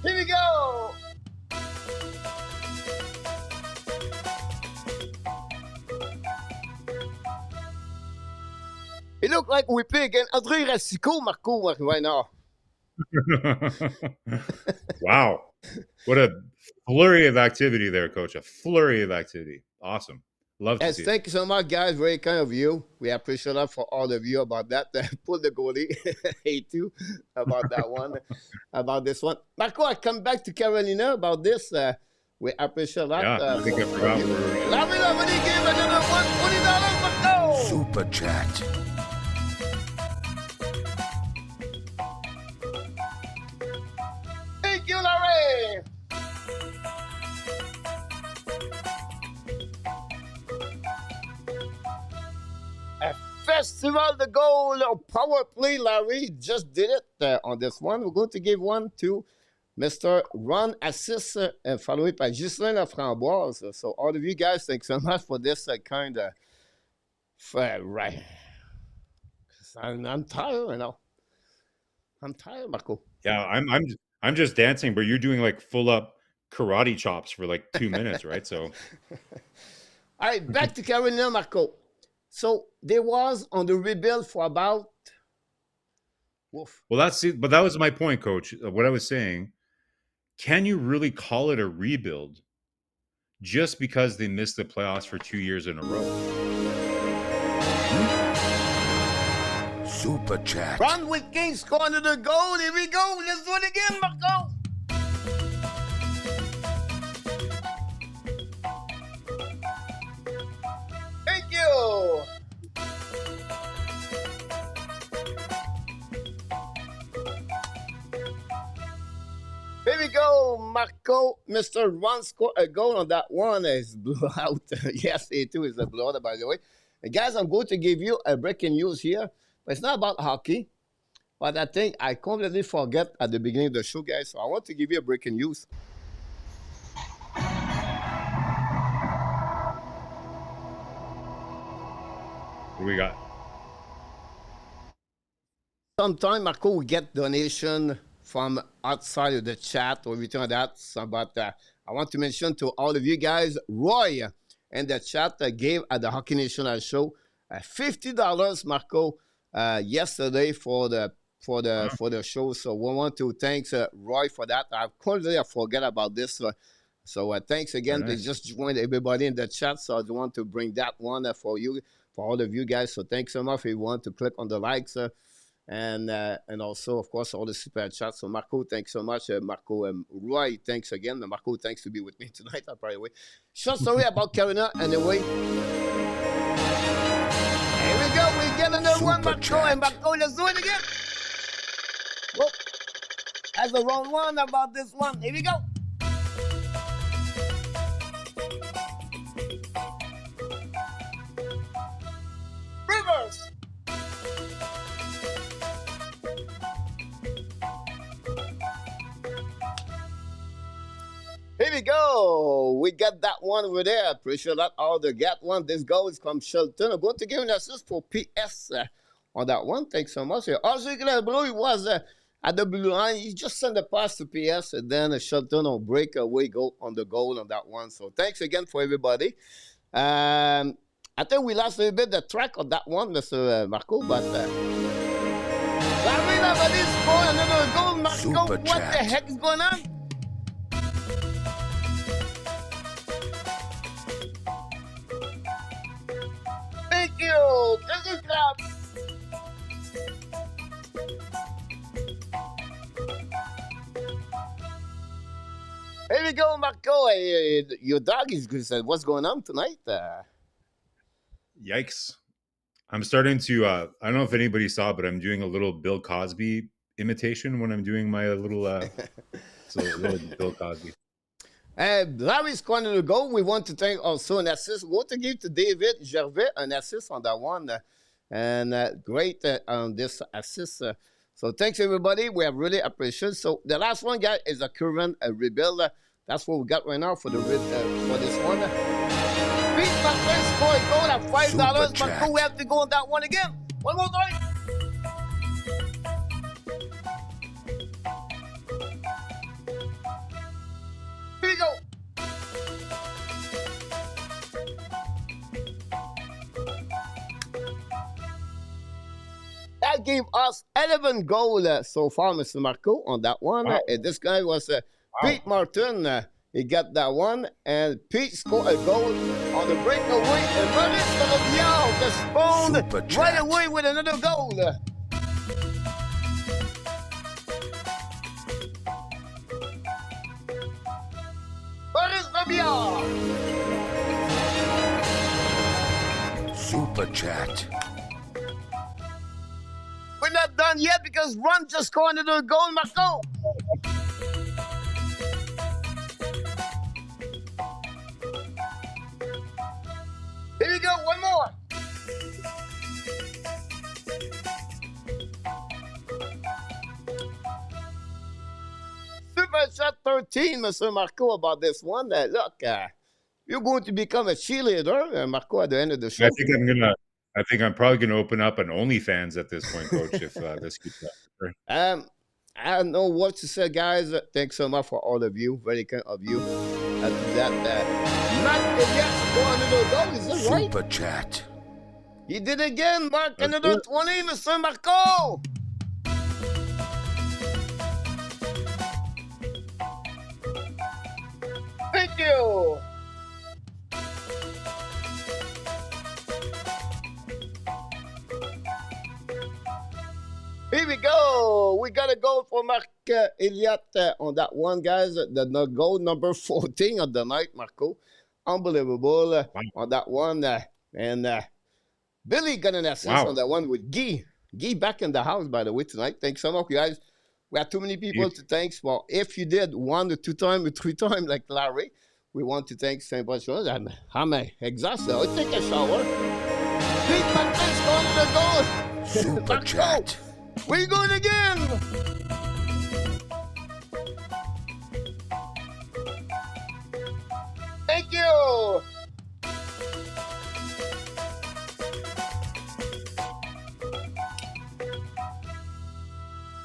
Here we go. It looked like we pick and André Racicot, Marko, right now. Wow. What a flurry of activity there, Coach. A flurry of activity. Awesome. Love to see Thank you so much, guys. Very kind of you. We appreciate that for all of you about that. Pull the goalie. Hate you about that one. About this one. Marko, I come back to Carolina about this. We appreciate that. Yeah, I think I forgot. Larabie gave another $120, Marko. Super chat. Thank you, Larry. A festival, the goal of power play, Larry just did it on this one. We're going to give one to Mr. Ron Assist, followed by Ghislain Laframboise. So all of you guys, thanks so much for this kind of right. I'm tired, you know. I'm tired, Marko. Yeah, I'm just dancing, but you're doing like full up karate chops for like 2 minutes, right? So, all right, back to Carolina, Marko. So there was on the rebuild for about. Woof. Well, but that was my point, Coach. What I was saying, can you really call it a rebuild just because they missed the playoffs for 2 years in a row? Super chat. Ron with King scoring the goal. Here we go. Let's do it again, Marko. Thank you. Here we go, Marko. Mr. Ron scored a goal on that one. It's blew out. Yes, A2 is a blowout, by the way. And guys, I'm going to give you a breaking news here. But it's not about hockey. But I think I completely forget at the beginning of the show, guys. So I want to give you a breaking news. What do we got? Sometimes, Marko, we get donation from outside of the chat or everything like that. So, but I want to mention to all of you guys, Roy in the chat gave at the Hockey Nation show $50, Marko, yesterday for the show. So we want to thank Roy for that. I completely forget about this. So thanks again. They just joined everybody in the chat. So I want to bring that one for you, for all of you guys. So thanks so much if you want to click on the likes. And also, of course, all the super chats. So Marko, thanks so much. Marko, Roy, thanks again. Marko, thanks to be with me tonight. I'll probably wait. Short story about Carolina. Anyway. Here we go. We get another one, Marko. And Marko, let's do it again. Whoop. That's the wrong one about this one. Here we go. Rivers. we go. We got that one over there. Pretty sure that all the get one. This goal is from Shelton. I'm going to give an assist for PS on that one. Thanks so much. Also, Blue was at the blue line. He just sent the pass to PS, and then Shelton will break away go on the goal on that one. So thanks again for everybody. I think we lost a little bit the track on that one, Mr. Marko, but Larabie scored another goal. Marko, what the heck is going on? Thank you. Thank you, clap. Here we go, Marko. Your dog is good. What's going on tonight? Yikes. I'm starting to, I don't know if anybody saw, but I'm doing a little Bill Cosby imitation when I'm doing my little Bill Cosby. Larry's corner to go. We want to thank also an assist. We want to give to David Gervais an assist on that one. And great on this assist. So thanks, everybody. We have really appreciated. So the last one, guys, is a current rebuild. That's what we got right now for the for this one. Pete McCann scored a goal at $5. Marko, we have to go on that one again. One more time. Here we go. That gave us 11 goals so far, Mr. Marko, on that one. Wow. This guy was Pete Martin. He got that one, and Pete scored a goal on the breakaway. And Marko Larabie just spawned right away with another goal. Marko Larabie. Super chat. We're not done yet because Ron just scored another goal, Marko. Here we go, one more. Super chat 13, Mr. Marko, about this one. Look, you're going to become a cheerleader, Marko, at the end of the show. I think I'm probably gonna open up an OnlyFans at this point, Coach, if this keeps up. I don't know what to say, guys. Thanks so much for all of you. Very kind of you. Mark against another goal, is that right? Super chat. He did again, Mark. Another 20, Mr. Marko. Thank you. Here we go. We got a goal for Mark Elliott on that one, guys. The goal number 14 of the night, Marko. Unbelievable on that one. And Billy got an assist on that one with Guy. Guy back in the house, by the way, tonight. Thanks so much, guys. We have too many people to thank. Well, if you did 1 or 2 times or 3 times like Larry, we want to thank St. Patrick's. I'm exhausted. I'll take a shower. Big McCann's going to the goal. Super chat. We're going again. Thank you.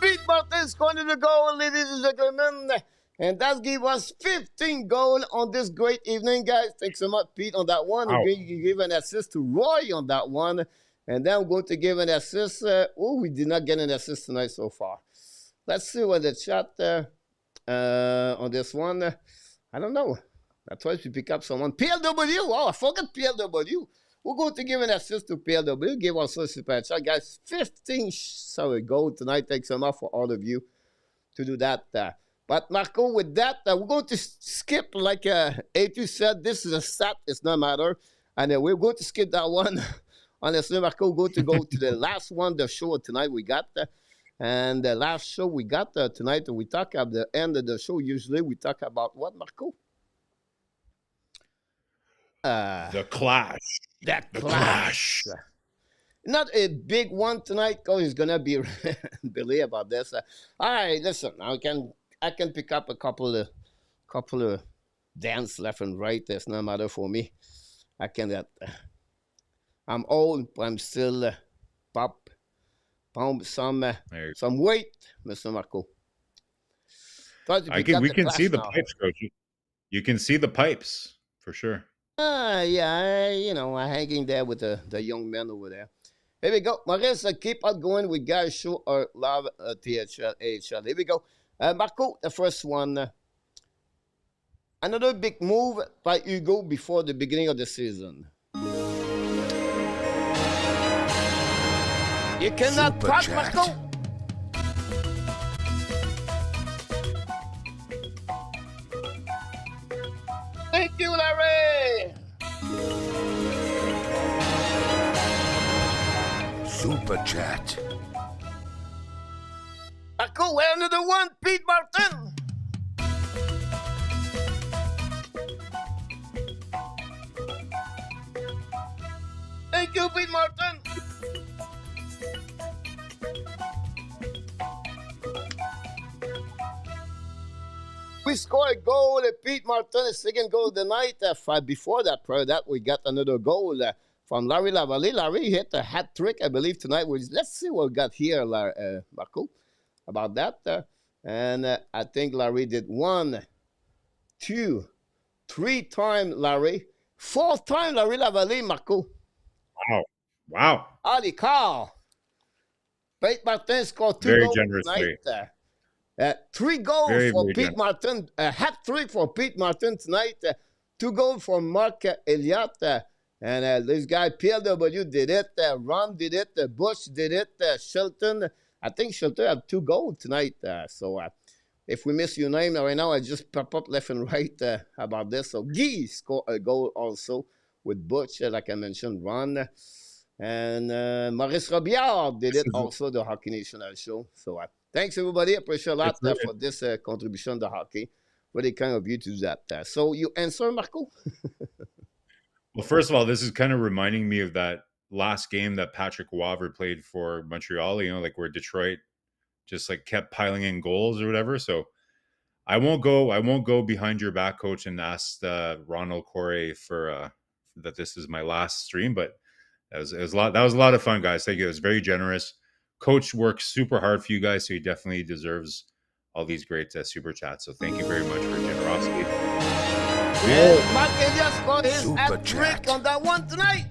Pete Martin's going to the goal, ladies and gentlemen. And that gave us 15 goals on this great evening, guys. Thanks so much, Pete, on that one. Wow. We give an assist to Roy on that one. And then I'm going to give an assist. We did not get an assist tonight so far. Let's see what the chat on this one. I don't know. I tried to pick up someone. PLW. Oh, I forgot PLW. We're going to give an assist to PLW. Give us a super chat, guys. 15 goals tonight. Thanks so much for all of you to do that. But Marko, with that, we're going to skip, like A2 said, this is a stat. It's no matter. And we're going to skip that one. Honestly, Marko, go to the last one, the show tonight we got. And the last show we got tonight, we talk at the end of the show. Usually we talk about what, Marko? The Clash. The Clash. Not a big one tonight, because it's going to be Billy about this. All right, listen, I can pick up a couple of dance left and right. It's no matter for me. I cannot. I'm old, but I'm still pump some weight, Mr. Marko. We can see the pipes, Coach. You can see the pipes for sure. Yeah, I'm hanging there with the young men over there. Here we go. Maurice, keep on going with guys show our love THL, AHL. Here we go. Marko, the first one. Another big move by Hugo before the beginning of the season. You cannot talk, Marko. Thank you, Larry. Super chat. Marko, another one, Pete Martin. Thank you, Pete Martin. We scored a goal. Pete Martin, a second goal of the night. Before that, prior to that, we got another goal from Larry Lavallée. Larry hit a hat trick, I believe, tonight. Let's see what we got here, Marko, about that. And I think Larry did 1, 2, 3 times, Larry. 4th time, Larry Lavallée, Marko. Wow. Ali Carl. Pete Martin scored 2 very goals generously. tonight. 3 goals for Pete Martin. Hat trick for Pete Martin tonight. 2 goals for Mark Elliott. And this guy, PLW, did it. Ron did it. Bush did it. Shelton. I think Shelton had 2 goals tonight. So if we miss your name right now, I just pop up left and right about this. So Guy scored a goal also with Butch, like I mentioned, Ron. And Maurice Robillard did it also, the Hockey Nation show. So thanks, everybody. I appreciate a lot for this contribution to hockey. Really kind of you to do that. So you answer, Marko? Well, first of all, this is kind of reminding me of that last game that Patrick Waver played for Montreal, like where Detroit just like kept piling in goals or whatever. So I won't go behind your back, Coach, and ask Ronald Corey for that this is my last stream, but that was a lot of fun, guys. Thank you. It was very generous. Coach works super hard for you guys, so he definitely deserves all these great super chats. So thank you very much for your generosity. And Mark Elias got his hat trick on that one tonight.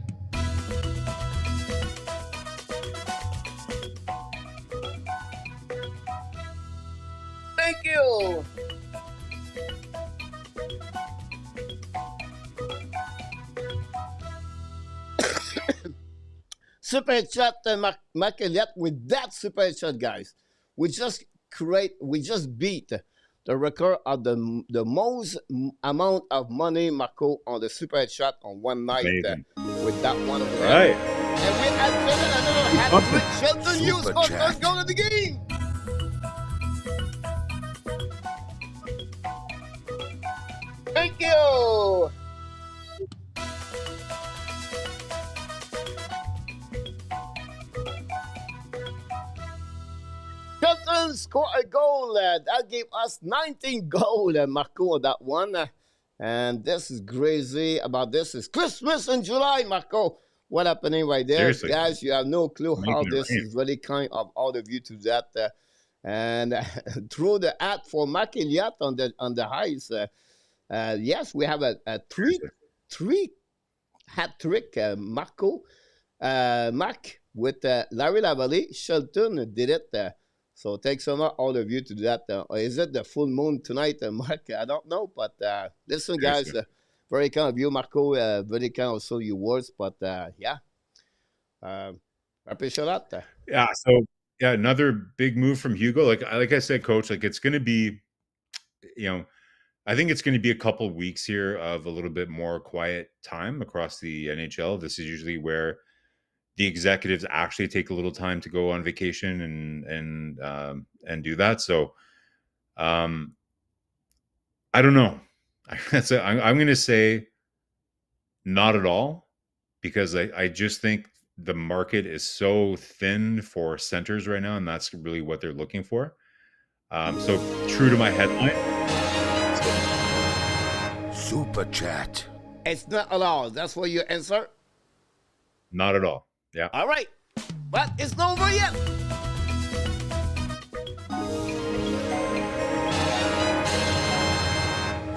Thank you. Super chat, Mark Elliott, with that super chat, guys. We just beat the record of the most amount of money, Marko, on the super chat on one night with that one over there. Right. And we added another hat trick. Shelton Hughes got first goal of the game. Thank you. Shelton scored a goal. That gave us 19 goals, Marko, on that one. And this is crazy about this. Is Christmas in July, Marko. What happening right there? Seriously. Guys, you have no clue how this is really kind of all of you to that. And through the ad for Mark Elliott on the highs. Yes, we have a three hat trick, Marko. Mark with Larry Lavallée. Shelton did it. So thanks so much, all of you, to do that. Is it the full moon tonight, Mark? I don't know. But listen, guys, very kind of you, Marko. Very kind of also your words. But yeah, I appreciate that. Yeah. So yeah, another big move from Hugo. Like I said, Coach, like it's going to be, I think it's going to be a couple of weeks here of a little bit more quiet time across the NHL. This is usually where the executives actually take a little time to go on vacation and do that. So, I don't know. I'm going to say not at all, because I just think the market is so thin for centers right now, and that's really what they're looking for. So true to my headline. Super chat. It's not allowed. That's what you answer? Not at all. Yeah. All right. But it's not over yet.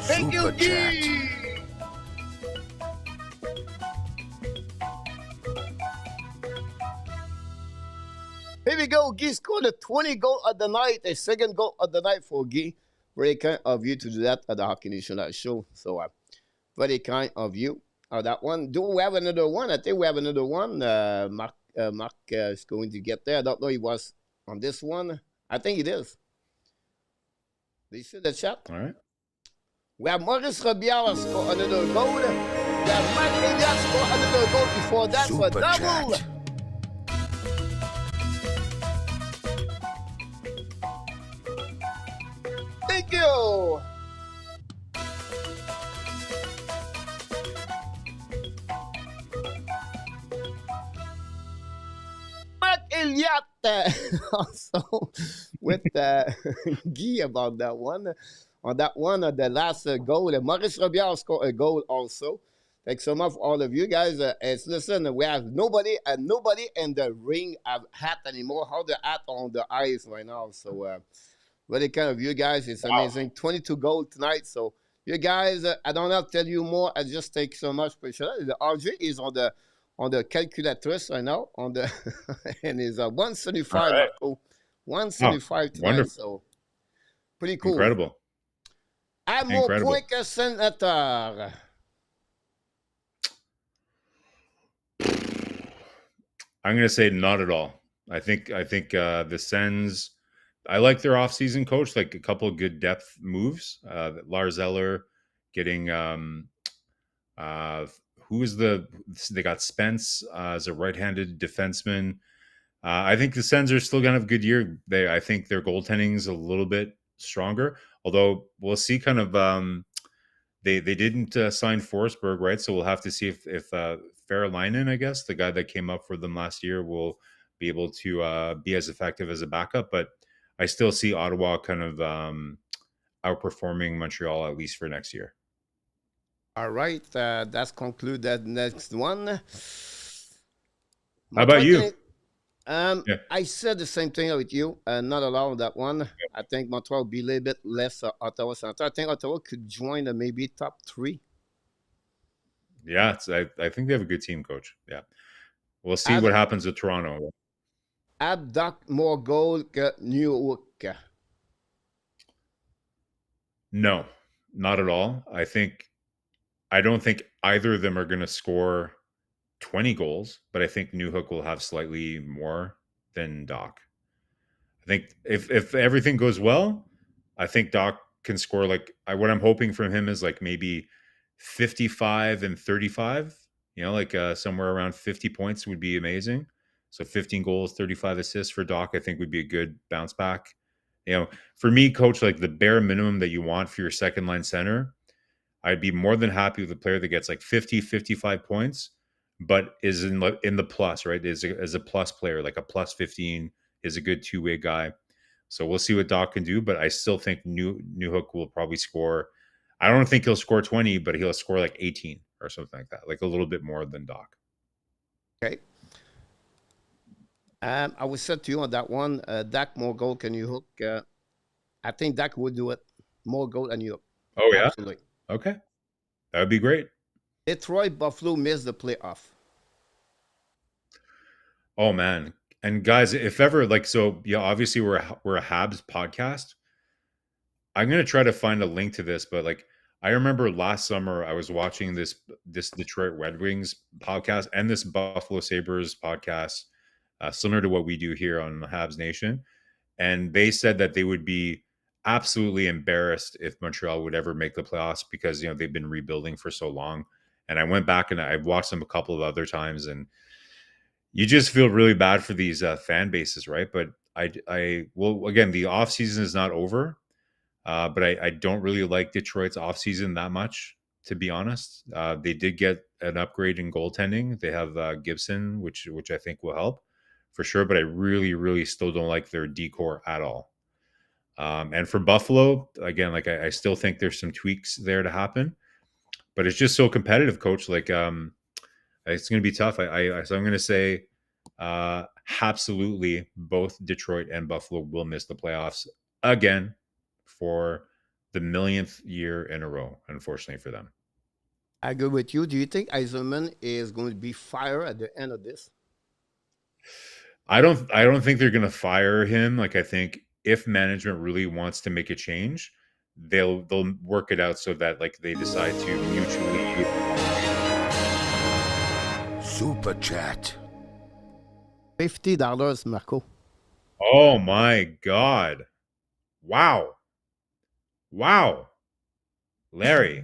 Thank you, Super chat. Guy. Here we go. Guy scored a 20 goal of the night, a second goal of the night for Guy. Very kind of you to do that at the Hockey Nation show. So, very kind of you. That one. Do we have another one? I think we have another one. Mark is going to get there. I don't know if he was on this one. I think it is. Do you see the chat? All right. We have Maurice Robillard score another goal. We have Mark Elliott score another goal before that for Super double. chat. Thank you. Mark Elliott also with Guy about that one. On that one, the last goal, Maurice Robillard scored a goal also. Thanks so much for all of you guys. Listen, we have nobody in the ring have hat anymore. How the hat on the ice right now. So really kind of you guys. It's amazing. 22 goals tonight. So you guys, I don't have to tell you more. I just take so much pressure. The RJ is on the calculatress right now on the and is 175 All right. Marko. 175 tonight. Wonderful. So pretty cool. Incredible. À mon Incredible. point que sénateur. I'm going to say not at all. I think the Sens, I like their offseason coach, like a couple of good depth moves. Lars Eller getting they got Spence as a right-handed defenseman. I think the Sens are still going to have a good year. I think their goaltending is a little bit stronger, although we'll see kind of they didn't sign Forsberg, right? So we'll have to see if Fairleinen, I guess, the guy that came up for them last year, will be able to be as effective as a backup. But I still see Ottawa kind of outperforming Montreal, at least for next year. All right, that's conclude that next one. How about you? Yeah. I said the same thing with you. Not allowed that one. Yeah. I think Montreal will be a little bit less Ottawa Center. I think Ottawa could join maybe top 3. Yeah, I think they have a good team, Coach. Yeah. We'll see what happens with Toronto. Add Doc more goal que New York. No, not at all. I don't think either of them are going to score 20 goals, but I think Newhook will have slightly more than Doc. I think if everything goes well, I think Doc can score what I'm hoping from him is like maybe 55 and 35, somewhere around 50 points would be amazing. So 15 goals, 35 assists for Doc, I think would be a good bounce back. For me, Coach, like the bare minimum that you want for your second line center, I'd be more than happy with a player that gets like 50, 55 points, but is in the plus, right? Is a plus player, like a plus 15 is a good two-way guy. So we'll see what Doc can do, but I still think Newhook will probably score. I don't think he'll score 20, but he'll score like 18 or something like that, like a little bit more than Doc. Okay. I was said to you on that one, Dak more goal can you hook? I think Dak would do it. More goal than you. Oh, yeah? Absolutely. Okay. That would be great. Detroit Buffalo missed the playoff. Oh, man. And guys, if ever, obviously we're a Habs podcast. I'm going to try to find a link to this, but I remember last summer I was watching this Detroit Red Wings podcast and this Buffalo Sabres podcast, similar to what we do here on the Habs Nation. And they said that they would be absolutely embarrassed if Montreal would ever make the playoffs because, they've been rebuilding for so long. And I went back and I've watched them a couple of other times, and you just feel really bad for these fan bases, right? But again, the offseason is not over, but I don't really like Detroit's offseason that much, to be honest. They did get an upgrade in goaltending. They have Gibson, which I think will help for sure, but I really, really still don't like their decor at all. And for Buffalo, again, I still think there's some tweaks there to happen. but it's just so competitive, Coach. Like, it's going to be tough. So I'm going to say, absolutely, both Detroit and Buffalo will miss the playoffs again for the millionth year in a row. Unfortunately for them. I agree with you. Do you think Eisenman is going to be fired at the end of this? I don't think they're going to fire him. Like, I think if management really wants to make a change, they'll work it out so that like they decide to mutually. Super chat. $50, Marko. Oh my God! Wow! Larry.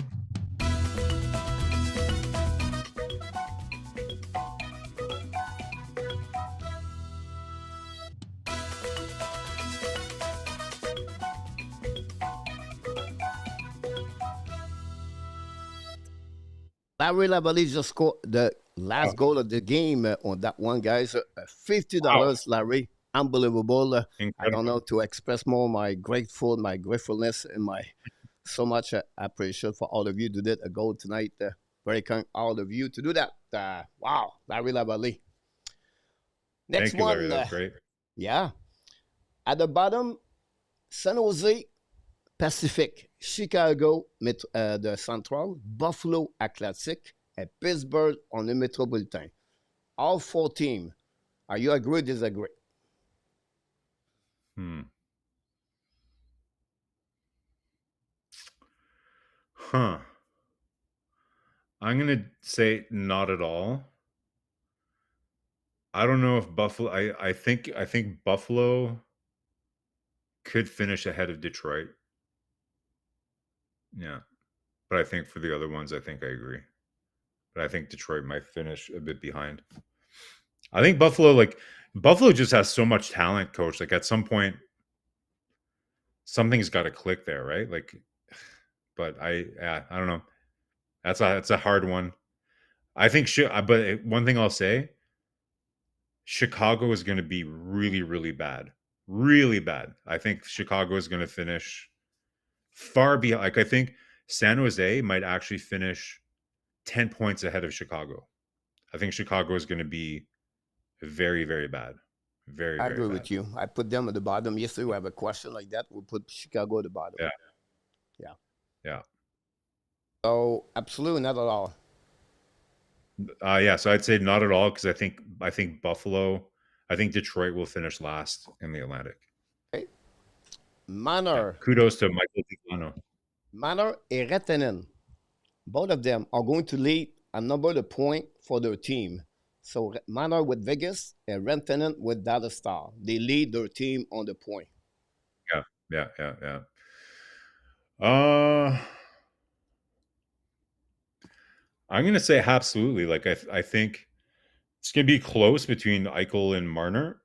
Larry Labelle just scored the last goal of the game on that one, guys. $50, Larry. Unbelievable. I don't know to express more my gratefulness, and my so much appreciation for all of you to do a goal tonight. Very kind, all of you to do that. Wow, Larry Labelle. Next Thank you, one. Larry. That's great. Yeah. At the bottom, San Jose Pacific, Chicago, the Central, Buffalo Athletic, and Pittsburgh on the Metropolitan. All 4 teams. Are you agree or disagree? Huh. I'm going to say not at all. I don't know if Buffalo. I think Buffalo could finish ahead of Detroit. Yeah, but I think for the other ones, I think I agree. But I think Detroit might finish a bit behind. I think Buffalo just has so much talent, Coach. Like at some point, something's got to click there, right? Like, but I don't know. That's a hard one. I think but one thing I'll say, Chicago is going to be really, really bad. Really bad. I think Chicago is going to finish far behind. Like, I think San Jose might actually finish 10 points ahead of Chicago. I think Chicago is going to be very, very bad. Very, I very agree bad. with you. I put them at the bottom. Yesterday, we have a question like that. We'll put Chicago at the bottom. Yeah. Yeah. Yeah. So, absolutely not at all. Yeah. So I'd say not at all because I think Buffalo, I think Detroit will finish last in the Atlantic. Okay. Manor. Yeah. Kudos to Michael DiGlano. Manor and Rantanen. Both of them are going to lead a number of points for their team. So Manor with Vegas and Rantanen with Dallas Star. They lead their team on the point. Yeah. I'm going to say absolutely. Like I think it's going to be close between Eichel and Marner.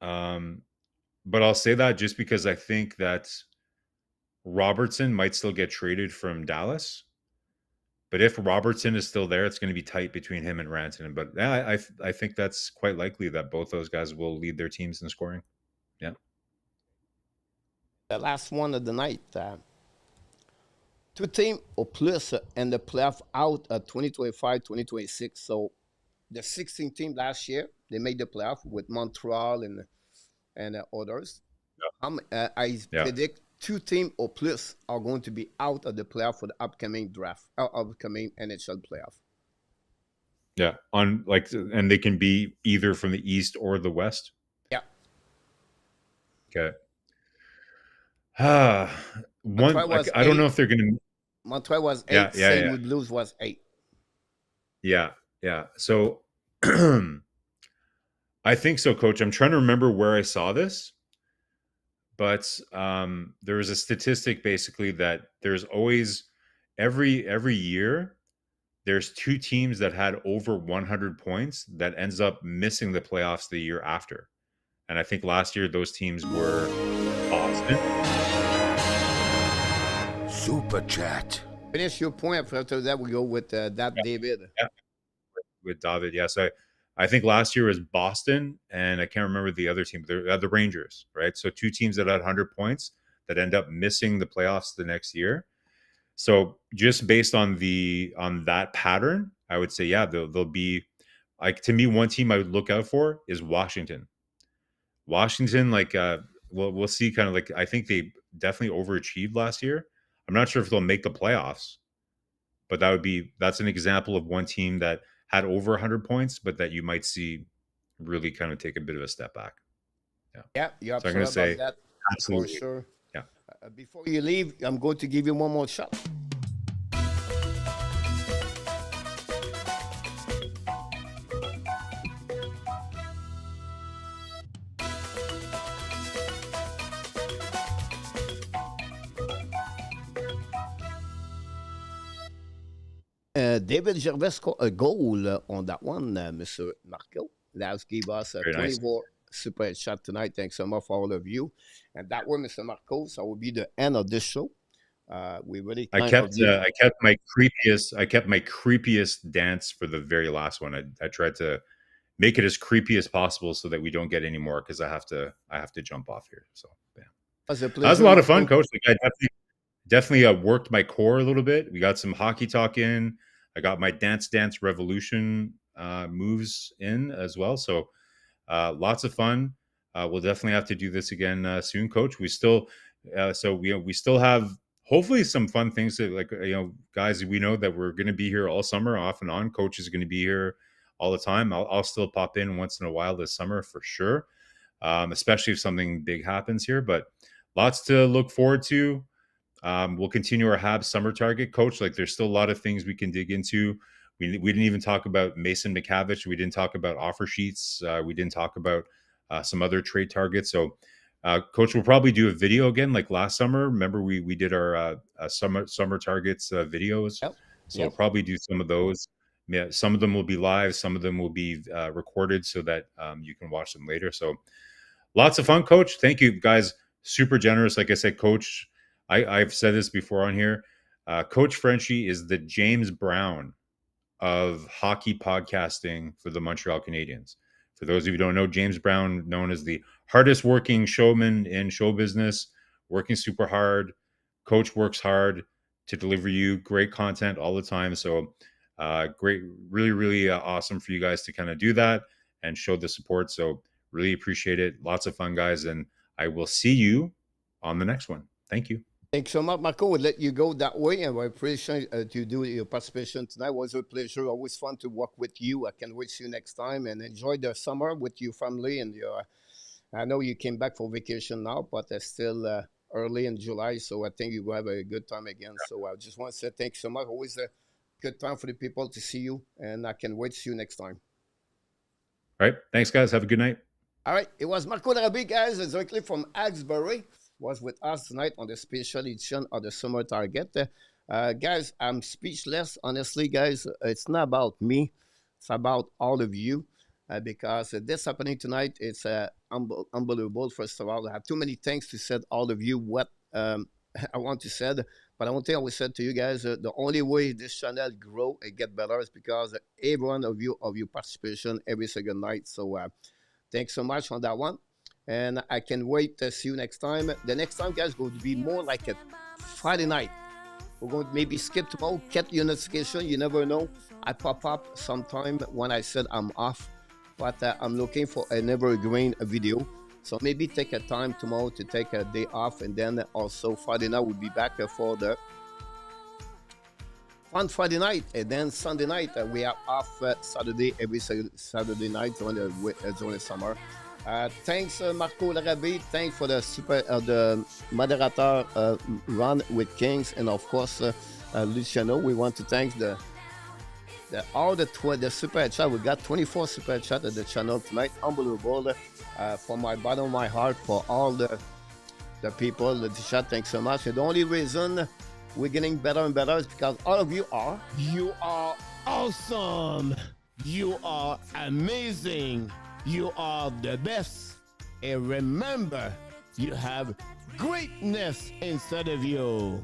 But I'll say that just because I think that Robertson might still get traded from Dallas. But if Robertson is still there, it's going to be tight between him and Rantanen. But yeah, I think that's quite likely that both those guys will lead their teams in scoring. Yeah. The last one of the night. 2 teams or plus in the playoff out of 2025-2026. So the 16 team last year, they made the playoff with Montreal and others. Yeah. I predict 2 teams or plus are going to be out of the playoff for the upcoming draft, upcoming NHL playoff. Yeah, and they can be either from the East or the West. Yeah. Okay. I don't know if they're going to. Montreal was 8. St. Louis Blues was 8. Yeah. So I think so, Coach. I'm trying to remember where I saw this, but there was a statistic basically that there's always every year there's 2 teams that had over 100 points that ends up missing the playoffs the year after. And I think last year those teams were Boston. Super chat. Finish your point. After that, we go with David. Yeah. With David, yeah. So I think last year was Boston, and I can't remember the other team. The Rangers, right? So 2 teams that had 100 points that end up missing the playoffs the next year. So just based on that pattern, I would say, yeah, they'll be like, to me, one team I would look out for is Washington. Washington, like, we'll see. Kind of like, I think they definitely overachieved last year. I'm not sure if they'll make the playoffs, but that's an example of one team that had over 100 points, but that you might see really kind of take a bit of a step back. Yeah. Yeah, you're So I'm going to absolutely about say that for absolutely. sure. Yeah. Before you leave, I'm going to give you one more shot. David Gervais scored a goal on that one, Mr. Marko. That gave us a Very nice. 24 super chat tonight. Thanks so much for all of you. And that one, Mr. Marko, so will be the end of this show. We really I kept my creepiest dance for the very last one. I tried to make it as creepy as possible so that we don't get any more, because I have to jump off here. So yeah, was a that was pleasure, a lot of fun, Marko. Coach. Like, I definitely worked my core a little bit. We got some hockey talk in. I got my Dance Revolution moves in as well. So lots of fun. We'll definitely have to do this again soon, Coach. We still we still have hopefully some fun things that, like, guys, we know that we're going to be here all summer, off and on. Coach is going to be here all the time. I'll still pop in once in a while this summer for sure, especially if something big happens here. But lots to look forward to. We'll continue our Habs summer target, Coach. Like, there's still a lot of things we can dig into. We didn't even talk about Mason McCavich. We didn't talk about offer sheets. We didn't talk about some other trade targets. So, Coach, we'll probably do a video again like last summer. Remember, we did our summer targets videos. Yep. So we'll probably do some of those. Yeah, some of them will be live. Some of them will be recorded so that you can watch them later. So lots of fun, Coach. Thank you, guys. Super generous. Like I said, Coach, I've said this before on here. Coach Frenchy is the James Brown of hockey podcasting for the Montreal Canadiens. For those of you who don't know, James Brown, known as the hardest working showman in show business, working super hard. Coach works hard to deliver you great content all the time. So great, really, really awesome for you guys to kind of do that and show the support. So really appreciate it. Lots of fun, guys. And I will see you on the next one. Thank you. Thanks so much, Marko. We'll let you go that way, and we appreciate to do your participation tonight. It was a pleasure. Always fun to work with you. I can wait to see you next time, and enjoy the summer with your family and your. I know you came back for vacation now, but it's still early in July, so I think you will have a good time again. So I just want to say thanks so much. Always a good time for the people to see you, and I can wait to see you next time. All right. Thanks, guys. Have a good night. All right. It was Marko Larabie, guys, directly from Hawkesbury, was with us tonight on the special edition of the Summer Target. Guys, I'm speechless. Honestly, guys, it's not about me. It's about all of you. Because this happening tonight, it's unbelievable. First of all, I have too many things to say to all of you what I want to say. But I want to always said to you guys, the only way this channel grow and get better is because every one of your participation every single night. So thanks so much on that one. And I can wait to see you next time. The next time, guys, going to be more like a Friday night. We're going to maybe skip tomorrow, get your notification. You never know. I pop up sometime when I said I'm off. But I'm looking for an evergreen video. So maybe take a time tomorrow to take a day off. And then also Friday night, we'll be back for the fun Friday night. And then Sunday night, we are off Saturday, every Saturday night during the summer. Thanks, Marko Larabie. Thanks for the moderator run with Kings. And of course, Luciano. We want to thank all the super chat. We got 24 super chat at the channel tonight. Unbelievable. From my bottom of my heart, for all the people that chat, thanks so much. And the only reason we're getting better and better is because all of you are awesome. You are amazing. You are the best. And remember, you have greatness inside of you.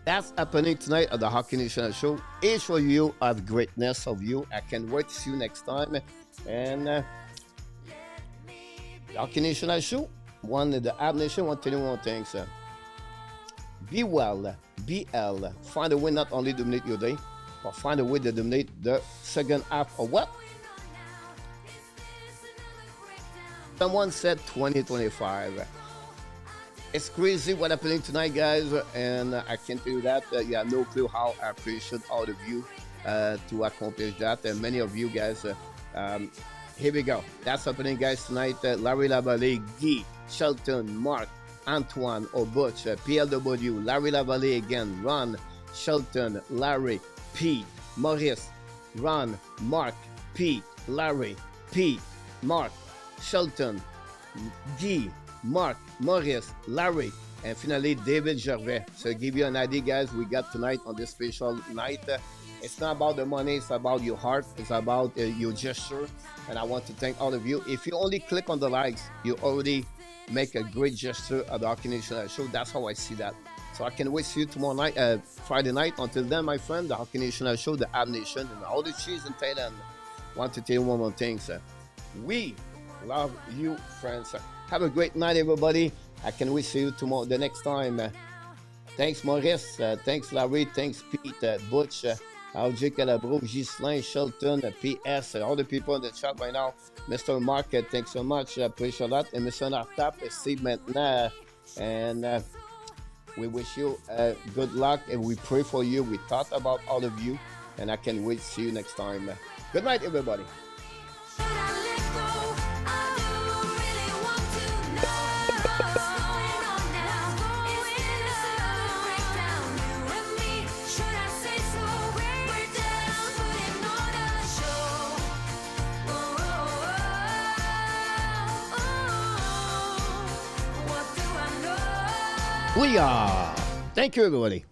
That's happening tonight at the Hockey Nation show. Each of you have greatness of you. I can't wait to see you next time. And the Hockey Nation show, the Habs Nation, want to tell you one thing, sir. Be well, BL. Find a way not only to dominate your day, but find a way to dominate the second half of what? Someone said 2025. It's crazy what happening tonight, guys, and I can tell you that you have no clue how I appreciate all of you to accomplish that. And many of you guys, here we go. That's happening, guys, tonight. Larry Lavallee, Guy, Shelton, Mark, Antoine, Butch, PLW, Larry Lavallee again, Ron, Shelton, Larry, P, Maurice, Ron, Mark, P, Larry, P, Mark, Shelton, Guy, Mark, Maurice, Larry, and finally David Gervais. So to give you an idea, guys, we got tonight on this special night. It's not about the money, it's about your heart, it's about your gesture. And I want to thank all of you. If you only click on the likes, you already make a great gesture at the Hockey Nation show. That's how I see that. So I can wait to see you tomorrow night, Friday night. Until then, my friend, the Hockey Nation show, the Habs Nation, and all the cheese in Thailand. Want to tell you one more thing, sir. We love you, friends. Have a great night, everybody. I can wait to see you tomorrow, the next time. Thanks, Maurice. Thanks, Larry. Thanks, Pete, Butch, RJ Calabro, Ghislain, Shelton, PS, all the people in the chat right now. Mr. Mark, thanks so much. Appreciate that. And Mr. Nartap, Steve Maintenant. And we wish you good luck, and we pray for you. We thought about all of you, and I can wait to see you next time. Good night, everybody. We are. Thank you, everybody.